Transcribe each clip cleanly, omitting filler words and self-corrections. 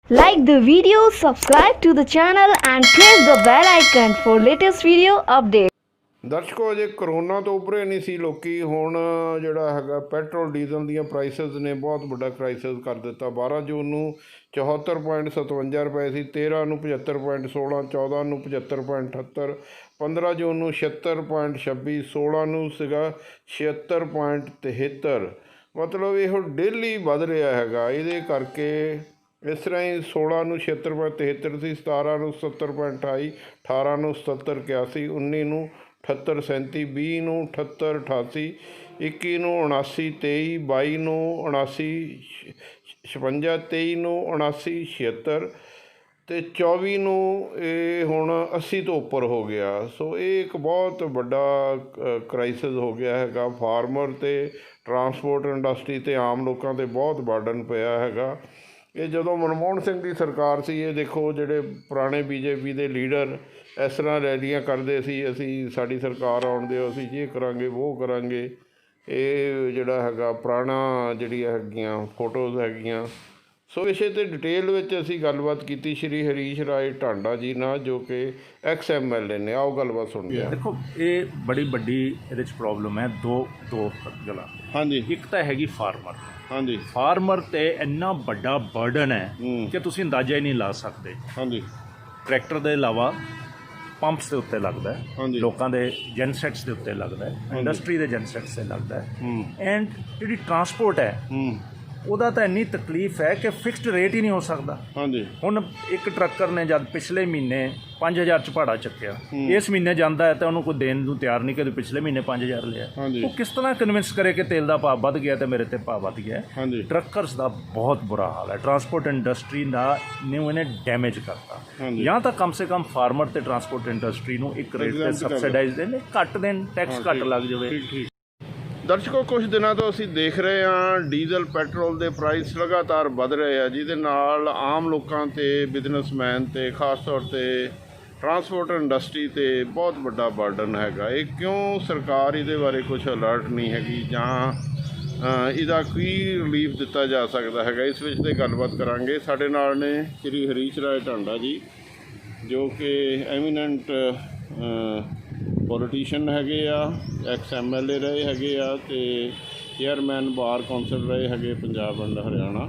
Like the video, subscribe to the channel and press the bell icon for latest video updates. ਦਰਸ਼ਕੋ ਅਜੇ corona ਤੋਂ ਉੱਭਰੇ ਨਹੀਂ ਸੀ ਲੋਕੀ। ਹੁਣ ਜਿਹੜਾ ਹੈਗਾ ਪੈਟਰੋਲ ਡੀਜ਼ਲ ਦੀਆਂ ਪ੍ਰਾਈਸਿਸ ਨੇ ਬਹੁਤ ਵੱਡਾ ਕ੍ਰਾਈਸਿਸ ਕਰ ਦਿੱਤਾ। 12 ਜੂਨ ਨੂੰ 74.57 ਰੁਪਏ ਸੀ, 13 ਨੂੰ 75.16, 14 ਨੂੰ 75.78, 15 ਜੂਨ ਨੂੰ 76.26, 16 ਨੂੰ ਸੀਗਾ 76.73। ਮਤਲਬ ਇਹ ਡੇਲੀ ਵੱਧ ਰਿਹਾ ਹੈਗਾ। ਇਹਦੇ ਕਰਕੇ ਇਸ ਤਰ੍ਹਾਂ ਹੀ 16 ਨੂੰ 76.73 ਸੀ, 17 ਨੂੰ 70.28, 18 ਨੂੰ 77.81, 19 ਨੂੰ 78.37, 20 ਨੂੰ 78.88, 21 ਨੂੰ 79.23, 22 ਨੂੰ 79.56, 23 ਨੂੰ 79.76 ਅਤੇ 24 ਨੂੰ ਇਹ ਹੁਣ 80 ਤੋਂ ਉੱਪਰ ਹੋ ਗਿਆ। ਸੋ ਇਹ ਇੱਕ ਬਹੁਤ ਵੱਡਾ ਕ੍ਰਾਈਸਿਸ ਹੋ ਗਿਆ ਹੈਗਾ। ਫਾਰਮਰ ਅਤੇ ਟਰਾਂਸਪੋਰਟ ਇੰਡਸਟਰੀ ਅਤੇ ਆਮ ਲੋਕਾਂ 'ਤੇ ਬਹੁਤ ਬਰਡਨ ਪਿਆ ਹੈਗਾ। ਇਹ ਜਦੋਂ ਮਨਮੋਹਨ ਸਿੰਘ ਦੀ ਸਰਕਾਰ ਸੀ, ਇਹ ਦੇਖੋ ਜਿਹੜੇ ਪੁਰਾਣੇ BJP ਦੇ ਲੀਡਰ ਇਸ ਤਰ੍ਹਾਂ ਰੈਲੀਆਂ ਕਰਦੇ ਸੀ, ਅਸੀਂ ਸਾਡੀ ਸਰਕਾਰ ਆਉਣ ਦਿਓ, ਅਸੀਂ ਇਹ ਕਰਾਂਗੇ ਉਹ ਕਰਾਂਗੇ। ਇਹ ਜਿਹੜਾ ਹੈਗਾ ਪੁਰਾਣਾ ਜਿਹੜੀਆਂ ਹੈਗੀਆਂ ਫੋਟੋਜ਼ ਹੈਗੀਆਂ। ਸੋ ਇਸੇ 'ਤੇ ਡਿਟੇਲ ਵਿੱਚ ਅਸੀਂ ਗੱਲਬਾਤ ਕੀਤੀ ਸ਼੍ਰੀ ਹਰੀਸ਼ ਰਾਏ ਢਾਂਡਾ ਜੀ ਨਾਲ, ਜੋ ਕਿ ex-MLA ਨੇ। ਆਓ ਗੱਲਬਾਤ ਸੁਣਦੇ ਹਾਂ। ਦੇਖੋ, ਇਹ ਬੜੀ ਵੱਡੀ ਇਹਦੇ 'ਚ ਪ੍ਰੋਬਲਮ ਹੈ। ਦੋ ਗੱਲਾਂ। ਹਾਂਜੀ, ਇੱਕ ਤਾਂ ਹੈਗੀ ਫਾਰਮਰ। ਹਾਂਜੀ, ਫਾਰਮਰ 'ਤੇ ਇੰਨਾ ਵੱਡਾ ਬਰਡਨ ਹੈ ਕਿ ਤੁਸੀਂ ਅੰਦਾਜ਼ਾ ਹੀ ਨਹੀਂ ਲਾ ਸਕਦੇ। ਹਾਂਜੀ, ਟਰੈਕਟਰ ਦੇ ਇਲਾਵਾ ਪੰਪਸ ਦੇ ਉੱਤੇ ਲੱਗਦਾ ਹੈ, ਲੋਕਾਂ ਦੇ ਜੈਨਸੈਟਸ ਦੇ ਉੱਤੇ ਲੱਗਦਾ ਹੈ, ਇੰਡਸਟਰੀ ਦੇ ਜੈਨਸੈਟਸ 'ਤੇ ਲੱਗਦਾ ਹੈ। ਐਂਡ ਜਿਹੜੀ ਟਰਾਂਸਪੋਰਟ ਹੈ ਉਹਦਾ ਤਾਂ ਇੰਨੀ ਤਕਲੀਫ ਹੈ ਕਿ ਫਿਕਸਡ ਰੇਟ ਹੀ ਨਹੀਂ ਹੋ ਸਕਦਾ। ਹਾਂਜੀ, ਹੁਣ ਇੱਕ ਟਰੱਕਰ ਨੇ ਜਦ ਪਿਛਲੇ ਮਹੀਨੇ 5000 'ਚ ਭਾੜਾ ਚੱਕਿਆ, ਇਸ ਮਹੀਨੇ ਜਾਂਦਾ ਹੈ ਤਾਂ ਉਹਨੂੰ ਕੋਈ ਦੇਣ ਨੂੰ ਤਿਆਰ ਨਹੀਂ ਕਿ ਪਿਛਲੇ ਮਹੀਨੇ 5000 ਲਿਆ। ਉਹ ਕਿਸ ਤਰ੍ਹਾਂ ਕਨਵਿੰਸ ਕਰੇ ਕਿ ਤੇਲ ਦਾ ਭਾਅ ਵੱਧ ਗਿਆ ਤੇ ਮੇਰੇ ਤੇ ਭਾਅ ਵੱਧ ਗਿਆ। ਟਰੱਕਰਸ ਦਾ ਬਹੁਤ ਬੁਰਾ ਹਾਲ ਹੈ। ਟਰਾਂਸਪੋਰਟ ਇੰਡਸਟਰੀ ਦਾ ਨੂੰ ਇਹਨੇ ਡੈਮੇਜ ਕਰਤਾ। ਜਾਂ ਤਾਂ ਕਮ ਸੇ ਕਮ ਫਾਰਮਰ ਤੇ ਟਰਾਂਸਪੋਰਟ ਇੰਡਸਟਰੀ ਨੂੰ ਇੱਕ ਰੇਟ 'ਤੇ ਸਬਸਿਡਾਈਜ਼ ਦੇਣ, ਘੱਟ ਦੇਣ, ਟੈਕਸ ਘੱਟ ਲੱਗ ਜਾਵੇ। ਦਰਸ਼ਕੋ, ਕੁਝ ਦਿਨਾਂ ਤੋਂ ਅਸੀਂ ਦੇਖ ਰਹੇ ਹਾਂ ਡੀਜ਼ਲ ਪੈਟਰੋਲ ਦੇ ਪ੍ਰਾਈਸ ਲਗਾਤਾਰ ਵੱਧ ਰਹੇ ਆ, ਜਿਹਦੇ ਨਾਲ ਆਮ ਲੋਕਾਂ 'ਤੇ, ਬਿਜ਼ਨਸਮੈਨ 'ਤੇ, ਖਾਸ ਤੌਰ 'ਤੇ ਟਰਾਂਸਪੋਰਟ ਇੰਡਸਟਰੀ 'ਤੇ ਬਹੁਤ ਵੱਡਾ ਬਰਡਨ ਹੈਗਾ। ਇਹ ਕਿਉਂ ਸਰਕਾਰ ਇਹਦੇ ਬਾਰੇ ਕੁਝ ਅਲਰਟ ਨਹੀਂ ਹੈਗੀ, ਜਾਂ ਇਹਦਾ ਕੀ ਰਿਲੀਫ ਦਿੱਤਾ ਜਾ ਸਕਦਾ ਹੈਗਾ, ਇਸ ਵਿੱਚ 'ਤੇ ਗੱਲਬਾਤ ਕਰਾਂਗੇ। ਸਾਡੇ ਨਾਲ ਨੇ ਸ਼੍ਰੀ ਹਰੀਸ਼ ਰਾਏ ਢਾਂਡਾ ਜੀ, ਜੋ ਕਿ ਐਮੀਨੈਂਟ ਪੋਲੀਟੀਸ਼ੀਅਨ ਹੈਗੇ ਆ, ex-MLA ਰਹੇ ਹੈਗੇ ਆ, ਅਤੇ ਚੇਅਰਮੈਨ ਬਾਰ ਕੌਂਸਲ ਰਹੇ ਹੈਗੇ ਪੰਜਾਬ ਐਂਡ ਹਰਿਆਣਾ,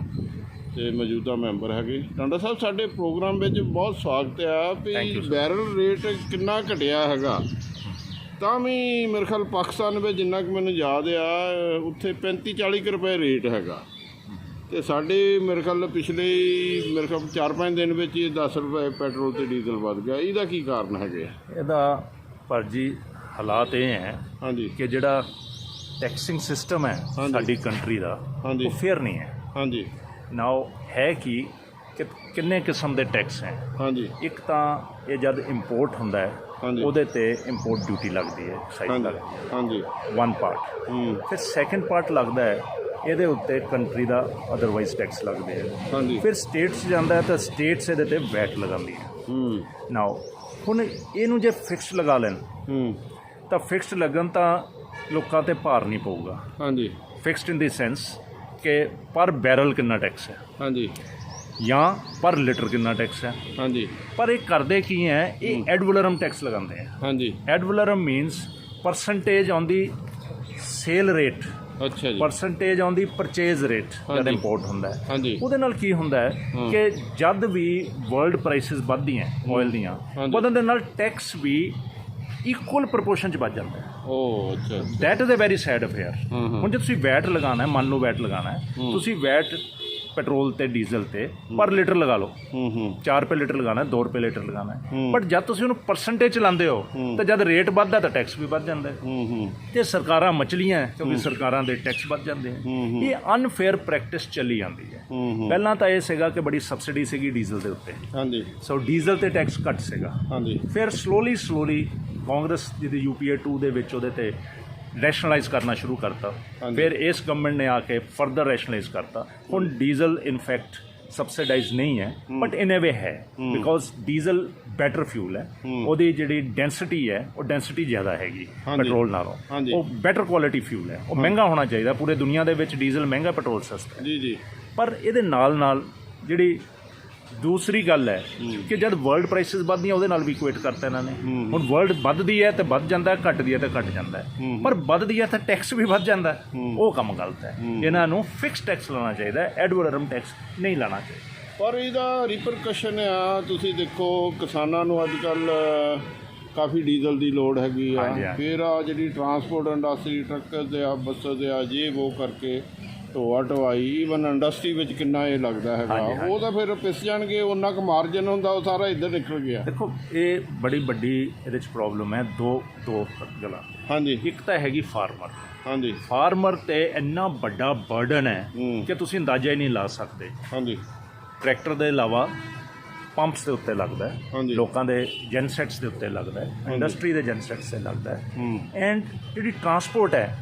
ਅਤੇ ਮੌਜੂਦਾ ਮੈਂਬਰ ਹੈਗੇ। ਟਾਂਡਾ ਸਾਹਿਬ, ਸਾਡੇ ਪ੍ਰੋਗਰਾਮ ਵਿੱਚ ਬਹੁਤ ਸਵਾਗਤ ਆ। ਵੀ ਬੈਰਲ ਰੇਟ ਕਿੰਨਾ ਘਟਿਆ ਹੈਗਾ, ਤਾਂ ਵੀ ਮੇਰੇ ਖਿਆਲ ਪਾਕਿਸਤਾਨ ਵਿੱਚ ਜਿੰਨਾ ਕੁ ਮੈਨੂੰ ਯਾਦ ਆ ਉੱਥੇ 35-40 ਰੁਪਏ ਰੇਟ ਹੈਗਾ, ਅਤੇ ਸਾਡੇ ਮੇਰੇ ਖਿਆਲ ਪਿਛਲੇ 4-5 ਦਿਨ ਵਿੱਚ ਹੀ 10 ਰੁਪਏ ਪੈਟਰੋਲ ਅਤੇ ਡੀਜ਼ਲ ਵੱਧ ਗਿਆ। ਇਹਦਾ ਕੀ ਕਾਰਨ ਹੈਗੇ? ਇਹਦਾ ਪਰ ਜੀ ਹਾਲਾਤ ਇਹ ਹੈ ਕਿ ਜਿਹੜਾ ਟੈਕਸਿੰਗ ਸਿਸਟਮ ਹੈ ਸਾਡੀ ਕੰਟਰੀ ਦਾ, ਉਹ ਫੇਅਰ ਨਹੀਂ ਹੈ। ਹਾਂਜੀ, ਨਾਓ ਹੈ ਕਿ ਕਿੰਨੇ ਕਿਸਮ ਦੇ ਟੈਕਸ ਹੈ। ਹਾਂਜੀ, ਇੱਕ ਤਾਂ ਇਹ ਜਦ ਇੰਪੋਰਟ ਹੁੰਦਾ ਹੈ ਉਹਦੇ 'ਤੇ ਇੰਪੋਰਟ ਡਿਊਟੀ ਲੱਗਦੀ ਹੈ, ਸਾਈਡ ਲੱਗਦੀ ਹੈ। ਹਾਂਜੀ, ਵਨ ਪਾਰਟ। ਫਿਰ ਸੈਕਿੰਡ ਪਾਰਟ ਲੱਗਦਾ ਹੈ, ਇਹਦੇ ਉੱਤੇ ਕੰਟਰੀ ਦਾ ਅਦਰਵਾਈਜ਼ ਟੈਕਸ ਲੱਗਦੇ ਹੈ। ਫਿਰ ਸਟੇਟਸ ਜਾਂਦਾ ਹੈ ਤਾਂ ਸਟੇਟਸ ਇਹਦੇ 'ਤੇ ਵੈਟ ਲਗਾਉਂਦੀ ਹੈ। ਨਾਓ ਹੁਣ ਇਹਨੂੰ ਜੇ ਫਿਕਸਡ ਲਗਾ ਲੈਣ ਤਾਂ ਫਿਕਸਡ ਲੱਗਣ ਤਾਂ ਲੋਕਾਂ 'ਤੇ ਭਾਰ ਨਹੀਂ ਪਊਗਾ। ਹਾਂਜੀ, ਫਿਕਸਡ ਇਨ ਦੀ ਸੈਂਸ ਕਿ ਪਰ ਬੈਰਲ ਕਿੰਨਾ ਟੈਕਸ ਹੈ, ਹਾਂਜੀ, ਜਾਂ ਪਰ ਲੀਟਰ ਕਿੰਨਾ ਟੈਕਸ ਹੈ। ਹਾਂਜੀ, ਪਰ ਇਹ ਕਰਦੇ ਕੀ ਹੈ, ਇਹ ਐਡ ਵਲੋਰਮ ਟੈਕਸ ਲਗਾਉਂਦੇ ਹੈ। ਹਾਂਜੀ, ad valorem means percentage on the sale rate. ਅੱਛਾ ਜੀ। Percentage on the purchase rate ਜਦ ਇੰਪੋਰਟ ਹੁੰਦਾ ਹੈ। ਹਾਂਜੀ, ਉਹਦੇ ਨਾਲ ਕੀ ਹੁੰਦਾ ਹੈ ਕਿ ਜਦ ਵੀ ਵਰਲਡ ਪ੍ਰਾਈਸਿਸ ਵੱਧਦੀਆਂ ਆਇਲ ਦੀਆਂ, ਵਧਣ ਦੇ ਨਾਲ ਟੈਕਸ ਵੀ ਇਕੁਅਲ ਪ੍ਰਪੋਰਸ਼ਨ 'ਚ ਵੱਧ ਜਾਂਦਾ ਹੈ। ਓ ਅੱਛਾ, that is a very sad affair. ਹੁਣ ਜੇ ਤੁਸੀਂ ਵੈਟ ਲਗਾਉਣਾ, ਮੰਨ ਲਓ ਵੈਟ ਲਗਾਉਣਾ ਹੈ, ਤੁਸੀਂ ਵੈਟ ਪੈਟਰੋਲ ਤੇ ਡੀਜ਼ਲ ਤੇ ਪਰ ਲੀਟਰ ਲਗਾ ਲਓ, 4 ਰੁਪਏ ਲੀਟਰ ਲਗਾਉਣਾ, 2 ਰੁਪਏ ਲੀਟਰ ਲਗਾਉਣਾ। ਬਟ ਜਦ ਤੁਸੀਂ ਉਹਨੂੰ ਪਰਸੈਂਟੇਜ 'ਚ ਲਾਉਂਦੇ ਹੋ ਤਾਂ ਜਦ ਰੇਟ ਵੱਧਦਾ ਤਾਂ ਟੈਕਸ ਵੀ ਵੱਧ ਜਾਂਦਾ ਹੈ, ਅਤੇ ਸਰਕਾਰਾਂ ਮਚਲੀਆਂ ਕਿਉਂਕਿ ਸਰਕਾਰਾਂ ਦੇ ਟੈਕਸ ਵੱਧ ਜਾਂਦੇ ਹੈ। ਇਹ ਅਨਫੇਅਰ ਪ੍ਰੈਕਟਿਸ ਚੱਲੀ ਜਾਂਦੀ ਹੈ। ਪਹਿਲਾਂ ਤਾਂ ਇਹ ਸੀਗਾ ਕਿ ਬੜੀ ਸਬਸਿਡੀ ਸੀਗੀ ਡੀਜ਼ਲ ਦੇ ਉੱਤੇ। ਹਾਂਜੀ, ਸੋ ਡੀਜ਼ਲ 'ਤੇ ਟੈਕਸ ਘੱਟ ਸੀਗਾ। ਹਾਂਜੀ, ਫਿਰ ਸਲੋਲੀ ਕਾਂਗਰਸ ਜਿਹਦੀ UPA 2 ਦੇ ਵਿੱਚ ਉਹਦੇ 'ਤੇ ਰੈਸ਼ਨਲਾਈਜ਼ ਕਰਨਾ ਸ਼ੁਰੂ ਕਰਤਾ। ਫਿਰ ਇਸ ਗਵਰਨਮੈਂਟ ਨੇ ਆ ਕੇ ਫਰਦਰ ਰੈਸ਼ਨਲਾਈਜ਼ ਕਰਤਾ। ਹੁਣ ਡੀਜ਼ਲ ਇਨਫੈਕਟ ਸਬਸਿਡਾਈਜ਼ ਨਹੀਂ ਹੈ, ਬਟ ਇਨ ਅ ਵੇ ਹੈ, ਬਿਕੋਜ਼ ਡੀਜ਼ਲ ਬੈਟਰ ਫਿਊਲ ਹੈ। ਉਹਦੀ ਜਿਹੜੀ ਡੈਂਸਿਟੀ ਹੈ ਉਹ ਡੈਂਸਿਟੀ ਜ਼ਿਆਦਾ ਹੈਗੀ ਪੈਟਰੋਲ ਨਾਲੋਂ। ਉਹ ਬੈਟਰ ਕੁਆਲਿਟੀ ਫਿਊਲ ਹੈ, ਉਹ ਮਹਿੰਗਾ ਹੋਣਾ ਚਾਹੀਦਾ। ਪੂਰੇ ਦੁਨੀਆ ਦੇ ਵਿੱਚ ਡੀਜ਼ਲ ਮਹਿੰਗਾ, ਪੈਟਰੋਲ ਸਸਤਾ। ਜੀ ਜੀ। ਪਰ ਇਹਦੇ ਨਾਲ ਜਿਹੜੀ ਦੂਸਰੀ ਗੱਲ ਹੈ ਕਿ ਜਦ ਵਰਲਡ ਪ੍ਰਾਈਸਿਸ ਵੱਧਦੀਆਂ ਉਹਦੇ ਨਾਲ ਵੀ ਇਕੁਏਟ ਕਰਤਾ ਇਹਨਾਂ ਨੇ। ਹੁਣ ਵਰਲਡ ਵੱਧਦੀ ਹੈ ਤੇ ਵੱਧ ਜਾਂਦਾ ਹੈ, ਘਟਦੀ ਹੈ ਤੇ ਘਟ ਜਾਂਦਾ ਹੈ, ਪਰ ਵੱਧਦੀ ਹੈ ਤਾਂ ਟੈਕਸ ਵੀ ਵੱਧ ਜਾਂਦਾ ਹੈ, ਉਹ ਕੰਮ ਗਲਤ ਹੈ। ਇਹਨਾਂ ਨੂੰ ਫਿਕਸ ਟੈਕਸ ਲਾਉਣਾ ਚਾਹੀਦਾ ਹੈ, ਐਡ ਵਲੋਰਮ ਟੈਕਸ ਨਹੀਂ ਲਾਉਣਾ ਚਾਹੀਦਾ। ਪਰ ਇਹਦਾ ਰਿਪਰਕਸ਼ਨ ਆ, ਤੁਸੀਂ ਦੇਖੋ ਕਿਸਾਨਾਂ ਨੂੰ ਅੱਜ ਕੱਲ੍ਹ ਕਾਫੀ ਡੀਜ਼ਲ ਦੀ ਲੋੜ ਹੈਗੀ ਆ, ਫਿਰ ਆ ਜਿਹੜੀ ਟਰਾਂਸਪੋਰਟ ਇੰਡਸਟਰੀ, ਟਰੱਕਰ ਦੇ ਆ, ਬੱਸਾਂ ਦੇ ਆ, ਜੇ ਉਹ ਕਰਕੇ ਢੋਆ ਢਵਾਈ, ਈਵਨ ਇੰਡਸਟਰੀ ਵਿੱਚ ਕਿੰਨਾ ਇਹ ਲੱਗਦਾ ਹੈਗਾ, ਉਹ ਤਾਂ ਫਿਰ ਪਿਸ ਜਾਣਗੇ। ਉਹਨਾਂ ਕੁ ਮਾਰਜਨ ਹੁੰਦਾ, ਉਹ ਸਾਰਾ ਇੱਧਰ ਨਿਕਲ ਗਿਆ। ਦੇਖੋ ਇਹ ਬੜੀ ਵੱਡੀ ਇਹਦੇ 'ਚ ਪ੍ਰੋਬਲਮ ਹੈ, ਦੋ ਗੱਲਾਂ। ਹਾਂਜੀ, ਇੱਕ ਤਾਂ ਹੈਗੀ ਫਾਰਮਰ। ਹਾਂਜੀ, ਫਾਰਮਰ 'ਤੇ ਇੰਨਾ ਵੱਡਾ ਬਰਡਨ ਹੈ ਕਿ ਤੁਸੀਂ ਅੰਦਾਜ਼ਾ ਹੀ ਨਹੀਂ ਲਾ ਸਕਦੇ। ਹਾਂਜੀ, ਟਰੈਕਟਰ ਦੇ ਇਲਾਵਾ ਪੰਪਸ ਦੇ ਉੱਤੇ ਲੱਗਦਾ ਹੈ, ਹਾਂਜੀ, ਲੋਕਾਂ ਦੇ ਜੈਨਸੈਟਸ ਦੇ ਉੱਤੇ ਲੱਗਦਾ ਹੈ, ਇੰਡਸਟਰੀ ਦੇ ਜੈਨਸੈਟਸ 'ਤੇ ਲੱਗਦਾ ਹੈ, ਐਂਡ ਜਿਹੜੀ ਟਰਾਂਸਪੋਰਟ ਹੈ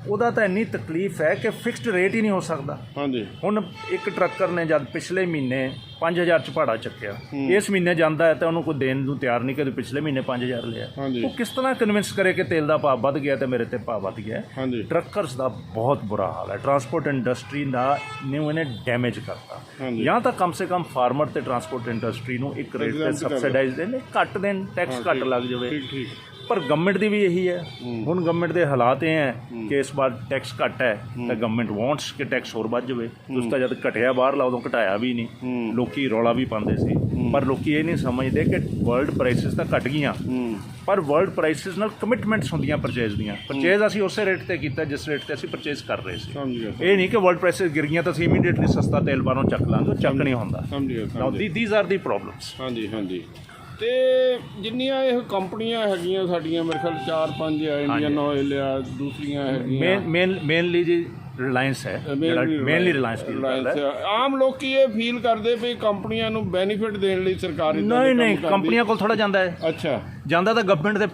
ਉਹਦਾ ਤਾਂ ਇੰਨੀ ਤਕਲੀਫ ਹੈ ਕਿ ਫਿਕਸਡ ਰੇਟ ਹੀ ਨਹੀਂ ਹੋ ਸਕਦਾ। ਹਾਂਜੀ, ਹੁਣ ਇੱਕ ਟਰੱਕਰ ਨੇ ਜਦ ਪਿਛਲੇ ਮਹੀਨੇ 5000 'ਚ ਭਾੜਾ ਚੱਕਿਆ, ਇਸ ਮਹੀਨੇ ਜਾਂਦਾ ਹੈ ਤਾਂ ਉਹਨੂੰ ਕੋਈ ਦੇਣ ਨੂੰ ਤਿਆਰ ਨਹੀਂ ਕਿ ਪਿਛਲੇ ਮਹੀਨੇ 5000 ਲਿਆ। ਉਹ ਕਿਸ ਤਰ੍ਹਾਂ ਕਨਵਿੰਸ ਕਰੇ ਕਿ ਤੇਲ ਦਾ ਭਾਅ ਵੱਧ ਗਿਆ ਤੇ ਮੇਰੇ ਤੇ ਭਾਅ ਵੱਧ ਗਿਆ। ਟਰੱਕਰਸ ਦਾ ਬਹੁਤ ਬੁਰਾ ਹਾਲ ਹੈ, ਟਰਾਂਸਪੋਰਟ ਇੰਡਸਟਰੀ ਦਾ ਨੂੰ ਇਹਨੇ ਡੈਮੇਜ ਕਰਤਾ। ਜਾਂ ਤਾਂ ਕਮ ਸੇ ਕਮ ਫਾਰਮਰ ਤੇ ਟਰਾਂਸਪੋਰਟ ਇੰਡਸਟਰੀ ਨੂੰ ਇੱਕ ਰੇਟ ਤੇ ਸਬਸਿਡਾਈਜ਼ ਦੇਣ, ਘੱਟ ਦੇਣ, ਟੈਕਸ ਘੱਟ ਲੱਗ ਜਾਵੇ। ਪਰ ਗਵਰਨਮੈਂਟ ਦੀ ਵੀ ਇਹੀ ਹੈ। ਹੁਣ ਗਵਰਨਮੈਂਟ ਦੇ ਹਾਲਾਤ ਇਹ ਹੈ ਕਿ ਇਸ ਵਾਰ ਟੈਕਸ ਘੱਟ ਹੈ ਤਾਂ ਗਵਰਨਮੈਂਟ ਵਾਂਟਸ ਕਿ ਟੈਕਸ ਹੋਰ ਵੱਧ ਜਾਵੇ। ਉਸ ਤਾਂ ਜਦ ਘਟਿਆ ਬਾਹਰਲਾ ਉਦੋਂ ਘਟਾਇਆ ਵੀ ਨਹੀਂ, ਲੋਕੀ ਰੌਲਾ ਵੀ ਪਾਉਂਦੇ ਸੀ। ਪਰ ਲੋਕੀ ਇਹ ਨਹੀਂ ਸਮਝਦੇ ਕਿ ਵਰਲਡ ਪ੍ਰਾਈਸਿਸ ਤਾਂ ਘਟ ਗਈਆਂ, ਪਰ ਵਰਲਡ ਪ੍ਰਾਈਸਿਸ ਨਾਲ ਕਮਿਟਮੈਂਟਸ ਹੁੰਦੀਆਂ ਪਰਚੇਜ਼ ਦੀਆਂ। ਪਰਚੇਜ਼ ਅਸੀਂ ਉਸੇ ਰੇਟ 'ਤੇ ਕੀਤਾ ਜਿਸ ਰੇਟ 'ਤੇ ਅਸੀਂ ਪਰਚੇਜ਼ ਕਰ ਰਹੇ ਸੀ। ਇਹ ਨਹੀਂ ਕਿ ਵਰਲਡ ਪ੍ਰਾਈਸਿਸ ਗਿਰ ਗਈਆਂ ਤਾਂ ਅਸੀਂ ਇਮੀਡੀਏਟਲੀ ਸਸਤਾ ਤੇਲ ਬਾਹਰੋਂ ਚੱਕ ਲਾਂਗੇ, ਚੱਕ ਨਹੀਂ ਹੁੰਦਾ। These R the problems. ਹਾਂਜੀ, ਹਾਂਜੀ। ਅਤੇ ਜਿੰਨੀਆਂ ਇਹ ਕੰਪਨੀਆਂ ਹੈਗੀਆਂ ਸਾਡੀਆਂ, ਮੇਰੇ ਖਿਆਲ 4-5 ਆ, ਇੰਡੀਅਨ ਆਇਲ ਆ, ਦੂਸਰੀਆਂ ਹੈਗੀਆਂ, ਮੇਨਲੀ ਜੀ ਰਿਲਾਇੰਸ ਹੈ, ਮੇਨਲੀ ਰਿਲਾਇੰਸ। ਆਮ ਲੋਕੀ ਇਹ ਫੀਲ ਕਰਦੇ ਵੀ ਕੰਪਨੀਆਂ ਨੂੰ ਬੈਨੀਫਿਟ ਦੇਣ ਲਈ ਸਰਕਾਰ ਨਹੀਂ, ਕੰਪਨੀਆਂ ਕੋਲ ਥੋੜ੍ਹਾ ਜਾਂਦਾ ਹੈ। ਅੱਛਾ, ਜਾਂਦਾ ਤਾਂ ਗਵਰਨਮੈਂਟ ਦੇ,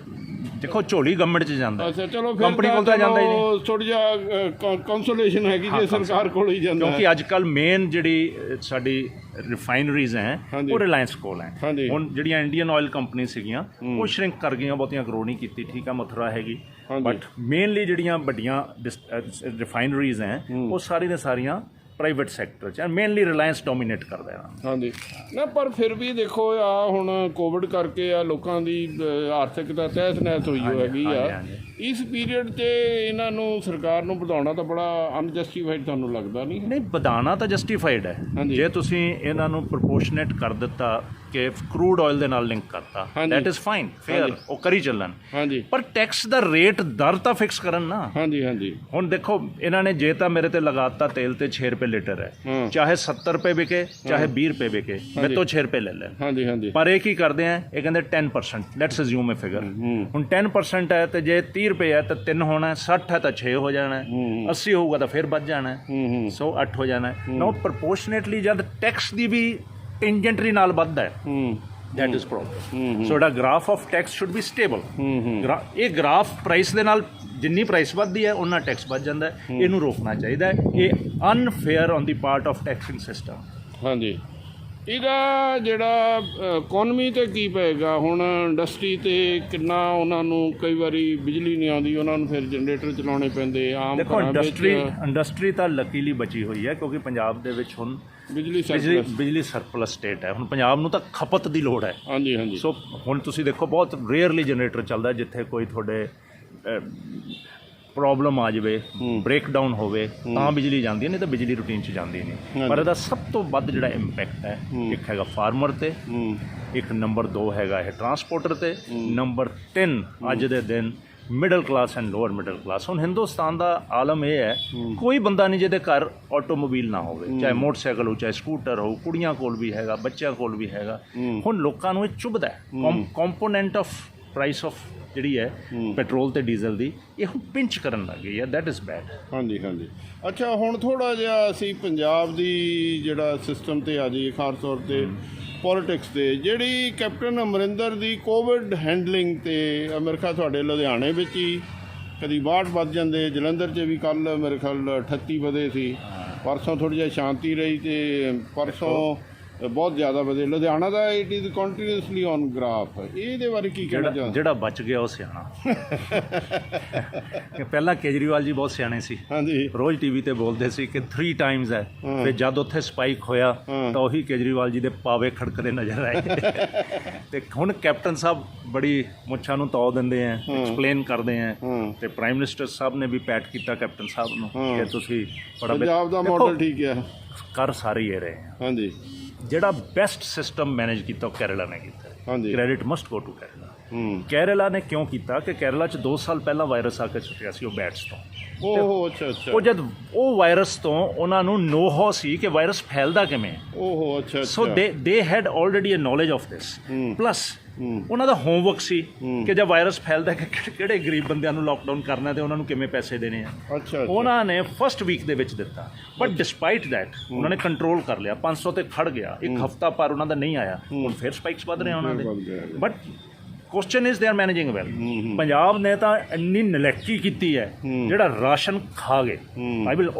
ਦੇਖੋ ਝੋਲੀ ਗਵਰਨਮੈਂਟ 'ਚ ਜਾਂਦਾ। ਅੱਛਾ, ਚਲੋ ਕੰਪਨੀ ਕੋਲ ਤਾਂ ਜਾਂਦਾ ਹੀ ਨਹੀਂ। ਥੋੜ੍ਹਾ ਜਿਹਾ ਕੰਸੋਲੇਸ਼ਨ ਹੈਗੀ ਜੇ ਸਰਕਾਰ ਕੋਲ ਹੀ ਜਾਂਦਾ, ਕਿਉਂਕਿ ਅੱਜ ਕੱਲ੍ਹ ਮੇਨ ਜਿਹੜੀ ਸਾਡੀ ਰਿਫਾਈਨਰੀਜ਼ ਹੈ ਉਹ ਰਿਲਾਇੰਸ ਕੋਲ ਹੈ। ਹੁਣ ਜਿਹੜੀਆਂ ਇੰਡੀਅਨ ਆਇਲ ਕੰਪਨੀ ਸੀਗੀਆਂ ਉਹ ਸ਼ਰਿੰਕ ਕਰ ਗਈਆਂ, ਬਹੁਤੀਆਂ ਗਰੋ ਨਹੀਂ ਕੀਤੀ। ਠੀਕ ਆ, ਮਥੁਰਾ ਹੈਗੀ, ਬਟ ਮੇਨਲੀ ਜਿਹੜੀਆਂ ਵੱਡੀਆਂ ਰਿਫਾਈਨਰੀਜ਼ ਹੈ ਉਹ ਸਾਰੀ ਦੀਆਂ ਸਾਰੀਆਂ ਪ੍ਰਾਈਵੇਟ ਸੈਕਟਰ 'ਚ, ਮੇਨਲੀ ਰਿਲਾਇੰਸ ਡੋਮੀਨੇਟ ਕਰਦਾ ਹੈ। ਹਾਂਜੀ ਨਾ, ਪਰ ਫਿਰ ਵੀ ਦੇਖੋ ਆ ਹੁਣ ਕੋਵਿਡ ਕਰਕੇ ਆ ਲੋਕਾਂ ਦੀ ਆਰਥਿਕਤਾ ਤਹਿਸ ਨਹਿਸ ਹੋਈ ਹੈਗੀ ਆ। ਇਸ ਪੀਰੀਅਡ 'ਚ ਇਹਨਾਂ ਨੂੰ ਸਰਕਾਰ ਨੂੰ ਵਧਾਉਣਾ ਤਾਂ ਬੜਾ ਅਨਜਸਟੀਫਾਈਡ ਤੁਹਾਨੂੰ ਲੱਗਦਾ ਨਹੀਂ? ਨਹੀਂ, ਵਧਾਉਣਾ ਤਾਂ ਜਸਟੀਫਾਈਡ ਹੈ ਜੇ ਤੁਸੀਂ ਇਹਨਾਂ ਨੂੰ ਪ੍ਰਪੋਰਸ਼ਨੇਟ ਕਰ ਦਿੱਤਾ ਕਿ ਕਰੂਡ ਆਇਲ ਦੇ ਨਾਲ ਲਿੰਕ ਕਰਤਾ, ਦੈਟ ਇਜ਼ ਫਾਈਨ, ਫੇਅਰ, ਉਹ ਕਰੀ ਚੱਲਣ। ਪਰ ਟੈਕਸ ਦਾ ਰੇਟ ਦਰ ਤਾਂ ਫਿਕਸ ਕਰਨ ਨਾ। ਹਾਂਜੀ, ਹਾਂਜੀ। ਹੁਣ ਦੇਖੋ ਇਹਨਾਂ ਨੇ ਜੇ ਤਾਂ ਮੇਰੇ ਤੇ ਲਗਾਤਾ ਤੇਲ ਤੇ 6 ਰੁਪਏ ਲੀਟਰ ਹੈ, ਚਾਹੇ 70 ਰੁਪਏ ਵਿਕੇ ਚਾਹੇ 20 ਰੁਪਏ ਵਿਕੇ, ਮੇਰੇ ਤੋਂ 6 ਰੁਪਏ ਲੈ ਲੈਣ। ਹਾਂਜੀ, ਹਾਂਜੀ। ਪਰ ਇਹ ਕੀ ਕਰਦੇ ਆ, ਇਹ ਕਹਿੰਦੇ 10%, ਲੈਟਸ ਅਜ਼ਿਊਮ ਇਹ ਫਿਗਰ। ਹੁਣ 10% ਹੈ ਤੇ ਜੇ 30 ਰੁਪਏ ਹੈ ਤਾਂ 3 ਹੋਣਾ, 60 ਹੈ ਤਾਂ 6 ਹੋ ਜਾਣਾ, 80 ਹੋਊਗਾ ਤਾਂ ਫਿਰ ਵੱਧ ਜਾਣਾ, ਸੋ 8 ਹੋ ਜਾਣਾ। ਨੋ, ਪ੍ਰਪੋਰਸ਼ਨੇਟਲੀ ਜਦ ਟੈਕਸ ਦੀ ਵੀ ਟੈਂਜੈਂਟਰੀ ਨਾਲ ਵੱਧਦਾ ਹੈ, ਦੈਟ ਇਜ਼ ਪ੍ਰੋਬਲਮ। ਸੋ ਜਿਹੜਾ graph of tax should be stable. ਇਹ ਗ੍ਰਾਫ ਪ੍ਰਾਈਸ ਦੇ ਨਾਲ ਜਿੰਨੀ ਪ੍ਰਾਈਸ ਵੱਧਦੀ ਹੈ ਉਹਨਾਂ ਟੈਕਸ ਵੱਧ ਜਾਂਦਾ ਹੈ, ਇਹਨੂੰ ਰੋਕਣਾ ਚਾਹੀਦਾ ਹੈ। ਇਹ unfair on the part of taxing system. ਹਾਂਜੀ, ਇਹਦਾ ਜਿਹੜਾ ਇਕੋਨਮੀ 'ਤੇ ਕੀ ਪਏਗਾ? ਹੁਣ ਇੰਡਸਟਰੀ 'ਤੇ ਕਿੰਨਾ ਉਹਨਾਂ ਨੂੰ ਕਈ ਵਾਰੀ ਬਿਜਲੀ ਨਹੀਂ ਆਉਂਦੀ, ਉਹਨਾਂ ਨੂੰ ਫਿਰ ਜਨਰੇਟਰ ਚਲਾਉਣੇ ਪੈਂਦੇ। ਆਮ ਦੇਖੋ ਇੰਡਸਟਰੀ ਤਾਂ ਲੱਕੀਲੀ ਬਚੀ ਹੋਈ ਹੈ ਕਿਉਂਕਿ ਪੰਜਾਬ ਦੇ ਵਿੱਚ ਹੁਣ ਬਿਜਲੀ ਸਰਪਲਸ ਸਟੇਟ ਹੈ। ਹੁਣ ਪੰਜਾਬ ਨੂੰ ਤਾਂ ਖਪਤ ਦੀ ਲੋੜ ਹੈ। ਹਾਂਜੀ, ਹਾਂਜੀ। ਸੋ ਹੁਣ ਤੁਸੀਂ ਦੇਖੋ ਬਹੁਤ ਰੇਅਰਲੀ ਜਨਰੇਟਰ ਚੱਲਦਾ ਜਿੱਥੇ ਕੋਈ ਤੁਹਾਡੇ ਪ੍ਰੋਬਲਮ ਆ ਜਾਵੇ, ਬ੍ਰੇਕਡਾਊਨ ਹੋਵੇ ਤਾਂ ਬਿਜਲੀ ਜਾਂਦੀ ਹੈ, ਨਹੀਂ ਤਾਂ ਬਿਜਲੀ ਰੂਟੀਨ 'ਚ ਜਾਂਦੀ ਨਹੀਂ। ਪਰ ਇਹਦਾ ਸਭ ਤੋਂ ਵੱਧ ਜਿਹੜਾ ਇੰਪੈਕਟ ਹੈ, ਇੱਕ ਹੈਗਾ ਫਾਰਮਰ 'ਤੇ, ਇੱਕ ਨੰਬਰ 2 ਹੈਗਾ ਇਹ ਟਰਾਂਸਪੋਰਟਰ 'ਤੇ, ਨੰਬਰ 3 ਅੱਜ ਦੇ ਦਿਨ middle class and lower middle class. ਹੁਣ ਹਿੰਦੁਸਤਾਨ ਦਾ ਆਲਮ ਇਹ ਹੈ, ਕੋਈ ਬੰਦਾ ਨਹੀਂ ਜਿਹਦੇ ਘਰ ਆਟੋਮੋਬਾਈਲ ਨਾ ਹੋਵੇ, ਚਾਹੇ ਮੋਟਰਸਾਈਕਲ ਹੋ ਚਾਹੇ ਸਕੂਟਰ ਹੋ, ਕੁੜੀਆਂ ਕੋਲ ਵੀ ਹੈਗਾ, ਬੱਚਿਆਂ ਕੋਲ ਵੀ ਹੈਗਾ। ਹੁਣ ਲੋਕਾਂ ਨੂੰ ਇਹ ਚੁੱਭਦਾ ਹੈ। ਕੰਪੋਨੈਂਟ ਆਫ ਪ੍ਰਾਈਸ ਆਫ ਜਿਹੜੀ ਹੈ ਪੈਟਰੋਲ ਤੇ ਡੀਜ਼ਲ ਦੀ, ਇਹ ਹੁਣ ਪਿੰਚ ਕਰਨ ਲੱਗ ਗਈ ਹੈ, ਦੈਟ ਇਜ਼ ਬੈਡ। ਹਾਂਜੀ, ਹਾਂਜੀ। ਅੱਛਾ, ਹੁਣ ਥੋੜ੍ਹਾ ਜਿਹਾ ਅਸੀਂ ਪੰਜਾਬ ਦੀ ਜਿਹੜਾ ਸਿਸਟਮ 'ਤੇ ਆ ਜਾਈਏ, ਖਾਸ ਤੌਰ 'ਤੇ ਪੋਲੀਟਿਕਸ 'ਤੇ। ਜਿਹੜੀ ਕੈਪਟਨ ਅਮਰਿੰਦਰ ਦੀ ਕੋਵਿਡ ਹੈਂਡਲਿੰਗ 'ਤੇ, ਮੇਰੇ ਖਿਆਲ ਤੁਹਾਡੇ ਲੁਧਿਆਣੇ ਵਿੱਚ ਹੀ ਕਦੀ 62 ਵੱਧ ਜਾਂਦੇ, ਜਲੰਧਰ 'ਚ ਵੀ ਕੱਲ੍ਹ ਮੇਰੇ ਖਿਆਲ 38 ਵਧੇ ਸੀ, ਪਰਸੋਂ ਥੋੜ੍ਹੀ ਜਿਹੀ ਸ਼ਾਂਤੀ ਰਹੀ, ਅਤੇ ਪਰਸੋਂ ਬਹੁਤ ਜ਼ਿਆਦਾ ਵਧੇ। ਲੁਧਿਆਣਾ ਦਾ it is continuously on graph. ਇਹਦੇ ਬਾਰੇ ਕੀ ਕਹਿਣਾ ਚਾਹੁੰਦੇ? ਜਿਹੜਾ ਬਚ ਗਿਆ ਉਹ ਸਿਆਣਾ। ਪਹਿਲਾਂ ਕੇਜਰੀਵਾਲ ਜੀ ਬਹੁਤ ਸਿਆਣੇ ਸੀ, ਹਾਂਜੀ, ਰੋਜ਼ ਟੀਵੀ ਤੇ ਬੋਲਦੇ ਸੀ ਕਿ 3 ਟਾਈਮਸ ਹੈ, ਤੇ ਜਦ ਉੱਥੇ ਸਪਾਈਕ ਹੋਇਆ ਤਾਂ ਉਹੀ ਕੇਜਰੀਵਾਲ ਜੀ ਦੇ ਪਾਵੇ ਖੜਕਦੇ ਨਜ਼ਰ ਆਏ। ਤੇ ਹੁਣ ਕੈਪਟਨ ਸਾਹਿਬ ਬੜੀ ਮੁੱਛਾਂ ਨੂੰ ਤੌ ਦਿੰਦੇ ਆ, ਐਕਸਪਲੇਨ ਕਰਦੇ ਆ, ਤੇ ਪ੍ਰਾਈਮ ਮਿਨਿਸਟਰ ਸਾਹਿਬ ਨੇ ਵੀ ਪੈਟ ਕੀਤਾ ਕੈਪਟਨ ਸਾਹਿਬ ਨੂੰ ਕਿ ਤੁਸੀਂ ਬੜਾ ਪੰਜਾਬ ਦਾ ਮਾਡਲ ਠੀਕ ਹੈ। ਕਰ ਸਾਰੇ ਹੀ ਰਹੇ। ਹਾਂਜੀ, ਜਿਹੜਾ ਬੈਸਟ ਸਿਸਟਮ ਮੈਨੇਜ ਕੀਤਾ ਉਹ ਕੇਰਲਾ ਨੇ ਕੀਤਾ। ਹਾਂਜੀ, credit must go to Kerala. Kerala ਨੇ ਕਿਉਂ ਕੀਤਾ ਕਿ ਕੇਰਲਾ 'ਚ 2 ਸਾਲ ਪਹਿਲਾਂ ਵਾਇਰਸ ਆ ਕੇ ਛੁੱਟਿਆ ਸੀ ਉਹ ਬੈਟਸ ਤੋਂ। ਓਹੋ, ਅੱਛਾ ਅੱਛਾ। ਉਹ ਜਦ ਉਹ ਵਾਇਰਸ ਤੋਂ ਉਹਨਾਂ ਨੂੰ ਨੋ-ਹੋ ਸੀ ਕਿ ਵਾਇਰਸ ਫੈਲਦਾ ਕਿਵੇਂ। ਓਹੋ, ਅੱਛਾ so they had already a knowledge of this. Plus ਉਹਨਾਂ ਦਾ ਹੋਮਵਰਕ ਸੀ ਕਿ ਜਦ ਵਾਇਰਸ ਫੈਲਦਾ ਕਿ ਕਿਹੜੇ ਗਰੀਬ ਬੰਦਿਆਂ ਨੂੰ ਲੋਕਡਾਊਨ ਕਰਨਾ ਤੇ ਉਹਨਾਂ ਨੂੰ ਕਿਵੇਂ ਪੈਸੇ ਦੇਣੇ ਆ। ਅੱਛਾ, ਉਹਨਾਂ ਨੇ ਫਸਟ ਵੀਕ ਦੇ ਵਿੱਚ ਦਿੱਤਾ, ਬਟ ਡਿਸਪਾਈਟ ਦੈਟ ਉਹਨਾਂ ਨੇ ਕੰਟਰੋਲ ਕਰ ਲਿਆ। 500 ਤੇ ਖੜ ਗਿਆ, ਇੱਕ ਹਫਤਾ ਪਰ ਉਹਨਾਂ ਦਾ ਨਹੀਂ ਆਇਆ। ਹੁਣ ਫਿਰ ਸਪਾਈਕਸ ਵੱਧ ਰਹੇ ਉਹਨਾਂ ਦੇ, but question is they are managing well. Punjab ਨੇ ਤਾਂ ਇੰਨੀ ਨਲੈਕੀ ਕੀਤੀ ਹੈ, ਜਿਹੜਾ ਰਾਸ਼ਨ ਖਾ ਗਏ। I will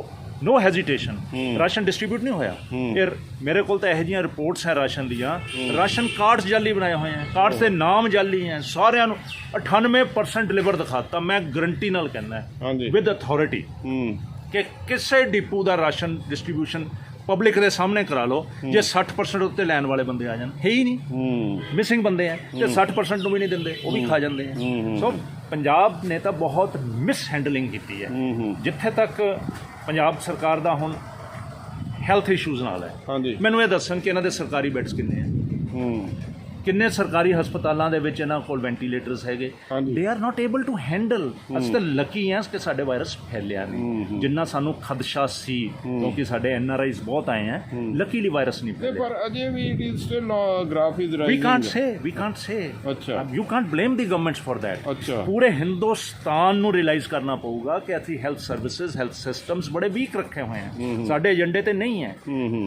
no hesitation, ration distribute ਨਹੀਂ ਹੋਇਆ। ਇਹ ਮੇਰੇ ਕੋਲ ਤਾਂ ਇਹੋ ਜਿਹੀਆਂ ਰਿਪੋਰਟਸ ਹੈ ਰਾਸ਼ਨ ਦੀਆਂ। ਰਾਸ਼ਨ ਕਾਰਡਸ ਜਾਲੀ ਬਣਾਏ ਹੋਏ ਹੈ, ਕਾਰਡਸ ਦੇ ਨਾਮ ਜਾਲੀ ਹੈ, ਸਾਰਿਆਂ ਨੂੰ 98% ਡਿਲੀਵਰ ਦਿਖਾਤਾ। ਮੈਂ ਗਰੰਟੀ ਨਾਲ ਕਹਿੰਦਾ ਵਿਦ ਅਥਾਰਟੀ ਕਿ ਕਿਸੇ ਡਿਪੂ ਦਾ ਰਾਸ਼ਨ ਡਿਸਟਰੀਬਿਊਸ਼ਨ ਪਬਲਿਕ ਦੇ ਸਾਹਮਣੇ ਕਰਾ ਲਓ, ਜੇ 60% ਉੱਤੇ ਲੈਣ ਵਾਲੇ ਬੰਦੇ ਆ ਜਾਣ। ਹੈ ਹੀ ਨਹੀਂ, ਮਿਸਿੰਗ ਬੰਦੇ ਆ, ਤੇ 60% ਨੂੰ ਵੀ ਨਹੀਂ ਦਿੰਦੇ, ਉਹ ਵੀ ਖਾ ਜਾਂਦੇ ਆ। ਸੋ ਪੰਜਾਬ ਨੇ ਤਾਂ ਬਹੁਤ ਮਿਸ ਹੈਂਡਲਿੰਗ ਕੀਤੀ ਹੈ। ਜਿੱਥੇ ਤੱਕ ਪੰਜਾਬ ਸਰਕਾਰ ਦਾ ਹੁਣ ਹੈਲਥ ਇਸ਼ੂਜ਼ ਨਾਲ ਹੈ, ਮੈਨੂੰ ਇਹ ਦੱਸਣ ਕਿ ਇਹਨਾਂ ਦੇ ਸਰਕਾਰੀ ਬੈੱਡਸ ਕਿੰਨੇ ਆ, ਕਿੰਨੇ ਸਰਕਾਰੀ ਹਸਪਤਾਲਾਂ ਦੇ ਵਿੱਚ ਇਹਨਾਂ ਕੋਲ ਵੈਂਟੀਲੇਟਰਸ ਹੈਗੇ। They are not able to handle. ਅਸੀਂ ਤਾਂ ਲੱਕੀ ਹਾਂ ਕਿ ਸਾਡੇ ਵਾਇਰਸ ਫੈਲਿਆ ਨਹੀਂ, ਜਿੰਨਾ ਸਾਨੂੰ ਖਦਸ਼ਾ ਸੀ, ਕਿਉਂਕਿ ਸਾਡੇ NRIs ਬਹੁਤ ਆਏ ਹੈ। ਲੱਕੀਲੀ ਵਾਇਰਸ ਨਹੀਂ ਫੈਲਿਆ। ਪਰ ਅਜੇ ਵੀ it is still graph is rising. We can't say ਅੱਛਾ, you can't blame the governments for that. ਅੱਛਾ, ਪੂਰੇ ਹਿੰਦੁਸਤਾਨ ਨੂੰ ਰਿਅਲਾਈਜ਼ ਕਰਨਾ ਪਊਗਾ ਕਿ ਅਸੀਂ ਹੈਲਥ ਸਰਵਿਸਿਜ਼, ਹੈਲਥ ਸਿਸਟਮਸ ਬੜੇ ਵੀਕ ਰੱਖੇ ਹੋਏ ਹਨ, ਸਾਡੇ ਏਜੰਡੇ ਤੇ ਨਹੀਂ ਹੈ।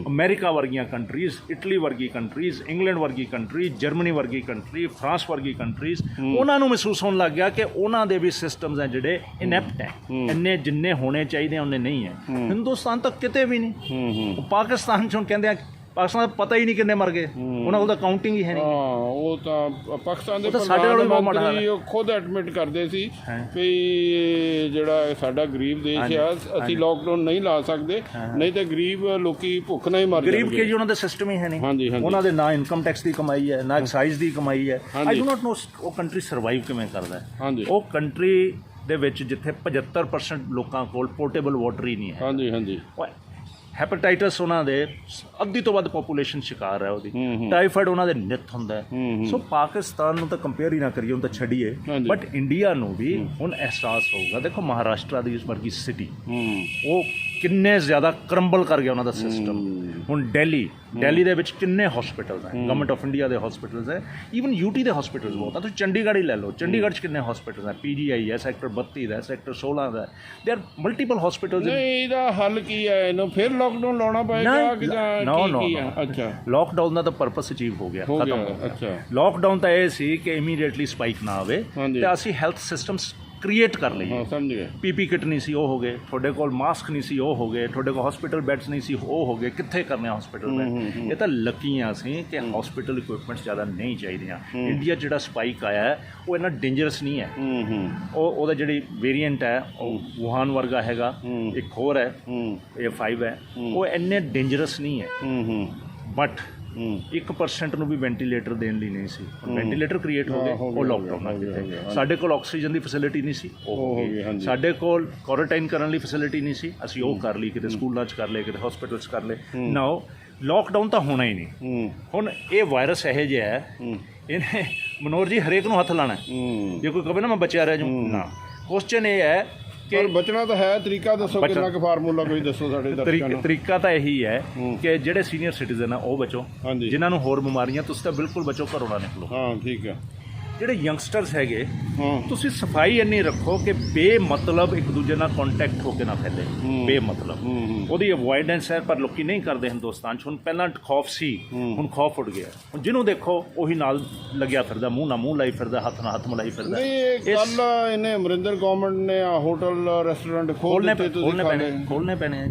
ਅਮਰੀਕਾ ਵਰਗੀਆਂ ਕੰਟਰੀਜ਼, ਇਟਲੀ ਵਰਗੀ ਕੰਟਰੀਜ਼, ਇੰਗਲੈਂਡ ਵਰਗੀ ਕੰਟਰੀ, ਜਰਮਨੀ ਵਰਗੀ ਕੰਟਰੀ, ਫਰਾਂਸ ਵਰਗੀ ਕੰਟਰੀਜ਼, ਉਹਨਾਂ ਨੂੰ ਮਹਿਸੂਸ ਹੋਣ ਲੱਗ ਗਿਆ ਕਿ ਉਹਨਾਂ ਦੇ ਵੀ ਸਿਸਟਮਸ ਹੈ ਜਿਹੜੇ ਇਨੈਪਟ ਹੈ, ਇੰਨੇ ਜਿੰਨੇ ਹੋਣੇ ਚਾਹੀਦੇ ਉਹਨੇ ਨਹੀਂ ਹੈ। ਹਿੰਦੁਸਤਾਨ ਤੱਕ ਕਿਤੇ ਵੀ ਨਹੀਂ। ਪਾਕਿਸਤਾਨ 'ਚੋਂ ਕਹਿੰਦੇ ਆ ਪਾਕਿਸਤਾਨ ਦਾ ਪਤਾ ਹੀ ਨਹੀਂ ਕਿੰਨੇ ਮਰ ਗਏ, ਉਹਨਾਂ ਕੋਲ ਤਾਂ ਕਾਊਂਟਿੰਗ ਹੀ ਹੈ ਨਹੀਂ। ਉਹ ਤਾਂ ਪਾਕਿਸਤਾਨ ਦੇ ਸਾਡੇ ਨਾਲੋਂ ਬਹੁਤ ਮਾੜਾ ਮੰਤਰੀ ਖੁਦ ਐਡਮਿਟ ਕਰਦੇ ਸੀ ਵੀ ਜਿਹੜਾ ਸਾਡਾ ਗਰੀਬ ਦੇਸ਼ ਆ, ਅਸੀਂ ਲੋਕਡਾਊਨ ਨਹੀਂ ਲਾ ਸਕਦੇ, ਨਹੀਂ ਤਾਂ ਗਰੀਬ ਲੋਕੀ ਭੁੱਖ ਨਾਲ ਹੀ ਮਰ ਜਾਣਗੇ। ਗਰੀਬ ਕੇ ਜੀ ਉਹਨਾਂ ਦਾ ਸਿਸਟਮ ਹੀ ਹੈ ਨਹੀਂ। ਉਹਨਾਂ ਦੇ ਨਾ ਇਨਕਮ ਟੈਕਸ ਦੀ ਕਮਾਈ ਹੈ, ਨਾ ਐਕਸਾਈਜ਼ ਦੀ ਕਮਾਈ ਹੈ। ਆਈ ਡੂ ਨਾਟ ਨੋ ਉਹ ਕੰਟਰੀ ਸਰਵਾਈਵ ਕਿਵੇਂ ਕਰਦਾ ਹੈ। ਉਹ ਕੰਟਰੀ ਦੇ ਵਿੱਚ ਜਿੱਥੇ 75% ਲੋਕਾਂ ਕੋਲ ਪੋਰਟੇਬਲ ਵਾਟਰ ਹੀ ਨਹੀਂ ਹੈ। ਹਾਂਜੀ, ਹੈਪੇਟਾਈਟਸ ਉਹਨਾਂ ਦੇ ਅੱਧੀ ਤੋਂ ਵੱਧ ਪੋਪੂਲੇਸ਼ਨ ਸ਼ਿਕਾਰ ਹੈ ਉਹਦੀ। ਟਾਈਫਾਈਡ ਉਹਨਾਂ ਦੇ ਨਿੱਤ ਹੁੰਦਾ ਹੈ। ਸੋ ਪਾਕਿਸਤਾਨ ਨੂੰ ਤਾਂ ਕੰਪੇਅਰ ਹੀ ਨਾ ਕਰੀਏ, ਹੁਣ ਤਾਂ ਛੱਡੀਏ, ਬਟ ਇੰਡੀਆ ਨੂੰ ਵੀ ਹੁਣ ਅਹਿਸਾਸ ਹੋਊਗਾ। ਦੇਖੋ ਮਹਾਰਾਸ਼ਟਰ ਦੀ ਵਰਗੀ ਸਿਟੀ, ਉਹ ਕਿੰਨੇ ਜ਼ਿਆਦਾ ਕਰੰਬਲ ਕਰ ਗਿਆ ਉਹਨਾਂ ਦਾ ਸਿਸਟਮ। ਹੁਣ ਦਿੱਲੀ ਦੇ ਵਿੱਚ ਕਿੰਨੇ ਹਸਪੀਟਲਸ ਹੈ, ਗਵਰਨਮੈਂਟ ਆਫ ਇੰਡੀਆ ਦੇ ਹਸਪੀਟਲਸ ਹੈ, ਈਵਨ UT ਦੇ ਹਸਪੀਟਲਸ ਬਹੁਤ ਆ। ਤੁਸੀਂ ਚੰਡੀਗੜ੍ਹ ਹੀ ਲੈ ਲਓ, ਚੰਡੀਗੜ੍ਹ 'ਚ ਕਿੰਨੇ ਹਸਪੀਟਲਸ ਹੈ, PGI ਹੈ, sector 32 the, sector 16 the, they are multiple hospitals. ਇਹਦਾ ਹੱਲ ਕੀ ਹੈ? ਇਹਨੂੰ ਫਿਰ ਲੋਕਡਾਊਨ ਲਾਉਣਾ ਪਏਗਾ ਕਿ ਜਾਂ ਅੱਛਾ, ਲੋਕਡਾਊਨ ਦਾ ਤਾਂ ਪਰਪਸ ਅਚੀਵ ਹੋ ਗਿਆ, ਖਤਮ ਹੋ ਗਿਆ। ਅੱਛਾ, ਲੋਕਡਾਊਨ ਤਾਂ ਇਹ ਸੀ ਕਿ ਇਮੀਡੀਏਟਲੀ ਸਪਾਈਕ ਨਾ ਆਵੇ ਤੇ ਅਸੀਂ ਹੈਲਥ ਸਿਸਟਮਸ ਕ੍ਰੀਏਟ ਕਰ ਲਈਏ। ਸਮਝ ਗਏ। PP ਕਿਟ ਨਹੀਂ ਸੀ, ਉਹ ਹੋ ਗਏ। ਤੁਹਾਡੇ ਕੋਲ ਮਾਸਕ ਨਹੀਂ ਸੀ, ਉਹ ਹੋ ਗਏ। ਤੁਹਾਡੇ ਕੋਲ ਹਸਪੀਟਲ ਬੈੱਡਸ ਨਹੀਂ ਸੀ, ਉਹ ਹੋ ਗਏ। ਕਿੱਥੇ ਕਰਨੇ ਹਸਪੀਟਲ ਬੈੱਡ? ਇਹ ਤਾਂ ਲੱਕੀਆਂ ਸੀ ਕਿ ਹਸਪੀਟਲ ਇਕੁਇਪਮੈਂਟਸ ਜ਼ਿਆਦਾ ਨਹੀਂ ਚਾਹੀਦੀਆਂ। ਇੰਡੀਆ ਜਿਹੜਾ ਸਪਾਈਕ ਆਇਆ ਹੈ ਉਹ ਇੰਨਾ ਡੇਂਜਰਸ ਨਹੀਂ ਹੈ। ਉਹਦਾ ਜਿਹੜੀ ਵੇਰੀਐਂਟ ਹੈ ਉਹ ਵੁਹਾਨ ਵਰਗਾ ਹੈਗਾ, ਇੱਕ ਹੋਰ ਹੈ A5 ਹੈ, ਉਹ ਇੰਨੇ ਡੇਂਜਰਸ ਨਹੀਂ ਹੈ। ਬਟ 1% ਨੂੰ ਵੀ ਵੈਂਟੀਲੇਟਰ ਦੇਣ ਲਈ ਨਹੀਂ ਸੀ। ਵੈਂਟੀਲੇਟਰ ਕ੍ਰੀਏਟ ਹੋ ਗਏ, ਉਹ ਲੋਕਡਾਊਨ ਨਾਲ ਕੀਤੇ। ਸਾਡੇ ਕੋਲ ਆਕਸੀਜਨ ਦੀ ਫੈਸਿਲਿਟੀ ਨਹੀਂ ਸੀ, ਉਹ ਹੋ ਗਈ। ਸਾਡੇ ਕੋਲ ਕੁਆਰੰਟਾਈਨ ਕਰਨ ਲਈ ਫੈਸਿਲਿਟੀ ਨਹੀਂ ਸੀ, ਅਸੀਂ ਉਹ ਕਰ ਲਈ, ਕਿਤੇ ਸਕੂਲਾਂ 'ਚ ਕਰ ਲਏ, ਕਿਤੇ ਹਸਪੀਟਲ 'ਚ ਕਰ ਲਏ। ਨਾਓ ਲੋਕਡਾਊਨ ਤਾਂ ਹੋਣਾ ਹੀ ਨਹੀਂ। ਹੁਣ ਇਹ ਵਾਇਰਸ ਇਹੋ ਜਿਹਾ ਹੈ, ਇਹਨੇ ਮਨੋਹਰ ਜੀ ਹਰੇਕ ਨੂੰ ਹੱਥ ਲਾਣਾ। ਜੇ ਕੋਈ ਕਹੇ ਨਾ ਮੈਂ ਬਚਿਆ ਰਹਿ ਜਾਊਂ, ਨਾ। ਕੁਐਸਚਨ ਇਹ ਹੈ ਕਿ ਬਚਣਾ ਤਾਂ ਹੈ, ਤਰੀਕਾ ਦੱਸੋ, ਕਿੰਨਾ ਕੁ ਫਾਰਮੂਲਾ ਕੋਈ ਦੱਸੋ ਸਾਡੇ ਦਰਸ਼ਕਾਂ ਨੂੰ। ਤਰੀਕਾ ਤਾਂ ਇਹੀ ਹੈ ਕਿ ਜਿਹੜੇ ਸੀਨੀਅਰ ਸਿਟੀਜ਼ਨ ਆ ਉਹ ਬਚੋ, ਜਿਨ੍ਹਾਂ ਨੂੰ ਹੋਰ ਬਿਮਾਰੀਆਂ, ਤੁਸੀਂ ਤਾਂ ਬਿਲਕੁਲ ਬਚੋ, ਘਰੋਂ ਨਾ ਨਿਕਲੋ। ਹਾਂ, ਠੀਕ ਹੈ। ਜਿਹੜੇ ਯੰਗਸਟਰਸ ਹੈਗੇ, ਤੁਸੀਂ ਸਫਾਈ ਇੰਨੀ ਰੱਖੋ ਕਿ ਬੇਮਤਲਬ ਇੱਕ ਦੂਜੇ ਨਾਲ ਕੰਟੈਕਟ ਹੋ ਕੇ ਨਾ ਫੈਲੇ। ਬੇਮਤਲਬ ਉਹਦੀ ਅਵੋਇਡੈਂਸ ਹੈ, ਪਰ ਲੋਕੀ ਨਹੀਂ ਕਰਦੇ ਹਿੰਦੁਸਤਾਨ 'ਚ। ਹੁਣ ਪਹਿਲਾਂ ਖੌਫ ਸੀ, ਹੁਣ ਖੌਫ ਉੱਡ ਗਿਆ। ਹੁਣ ਜਿਹਨੂੰ ਦੇਖੋ ਉਹੀ ਨਾਲ ਲੱਗਿਆ ਫਿਰਦਾ, ਮੂੰਹ ਨਾਲ ਮੂੰਹ ਲਾਈ ਫਿਰਦਾ, ਹੱਥ ਨਾਲ ਹੱਥ ਮਿਲਾਈ ਫਿਰਦਾ। ਕੱਲ ਇਹਨੇ ਅਮਰਿੰਦਰ ਗਵਰਨਮੈਂਟ ਨੇ ਹੋਟਲ ਰੈਸਟੋਰੈਂਟ ਖੋਲ੍ਹਣੇ ਪੈਣੇ।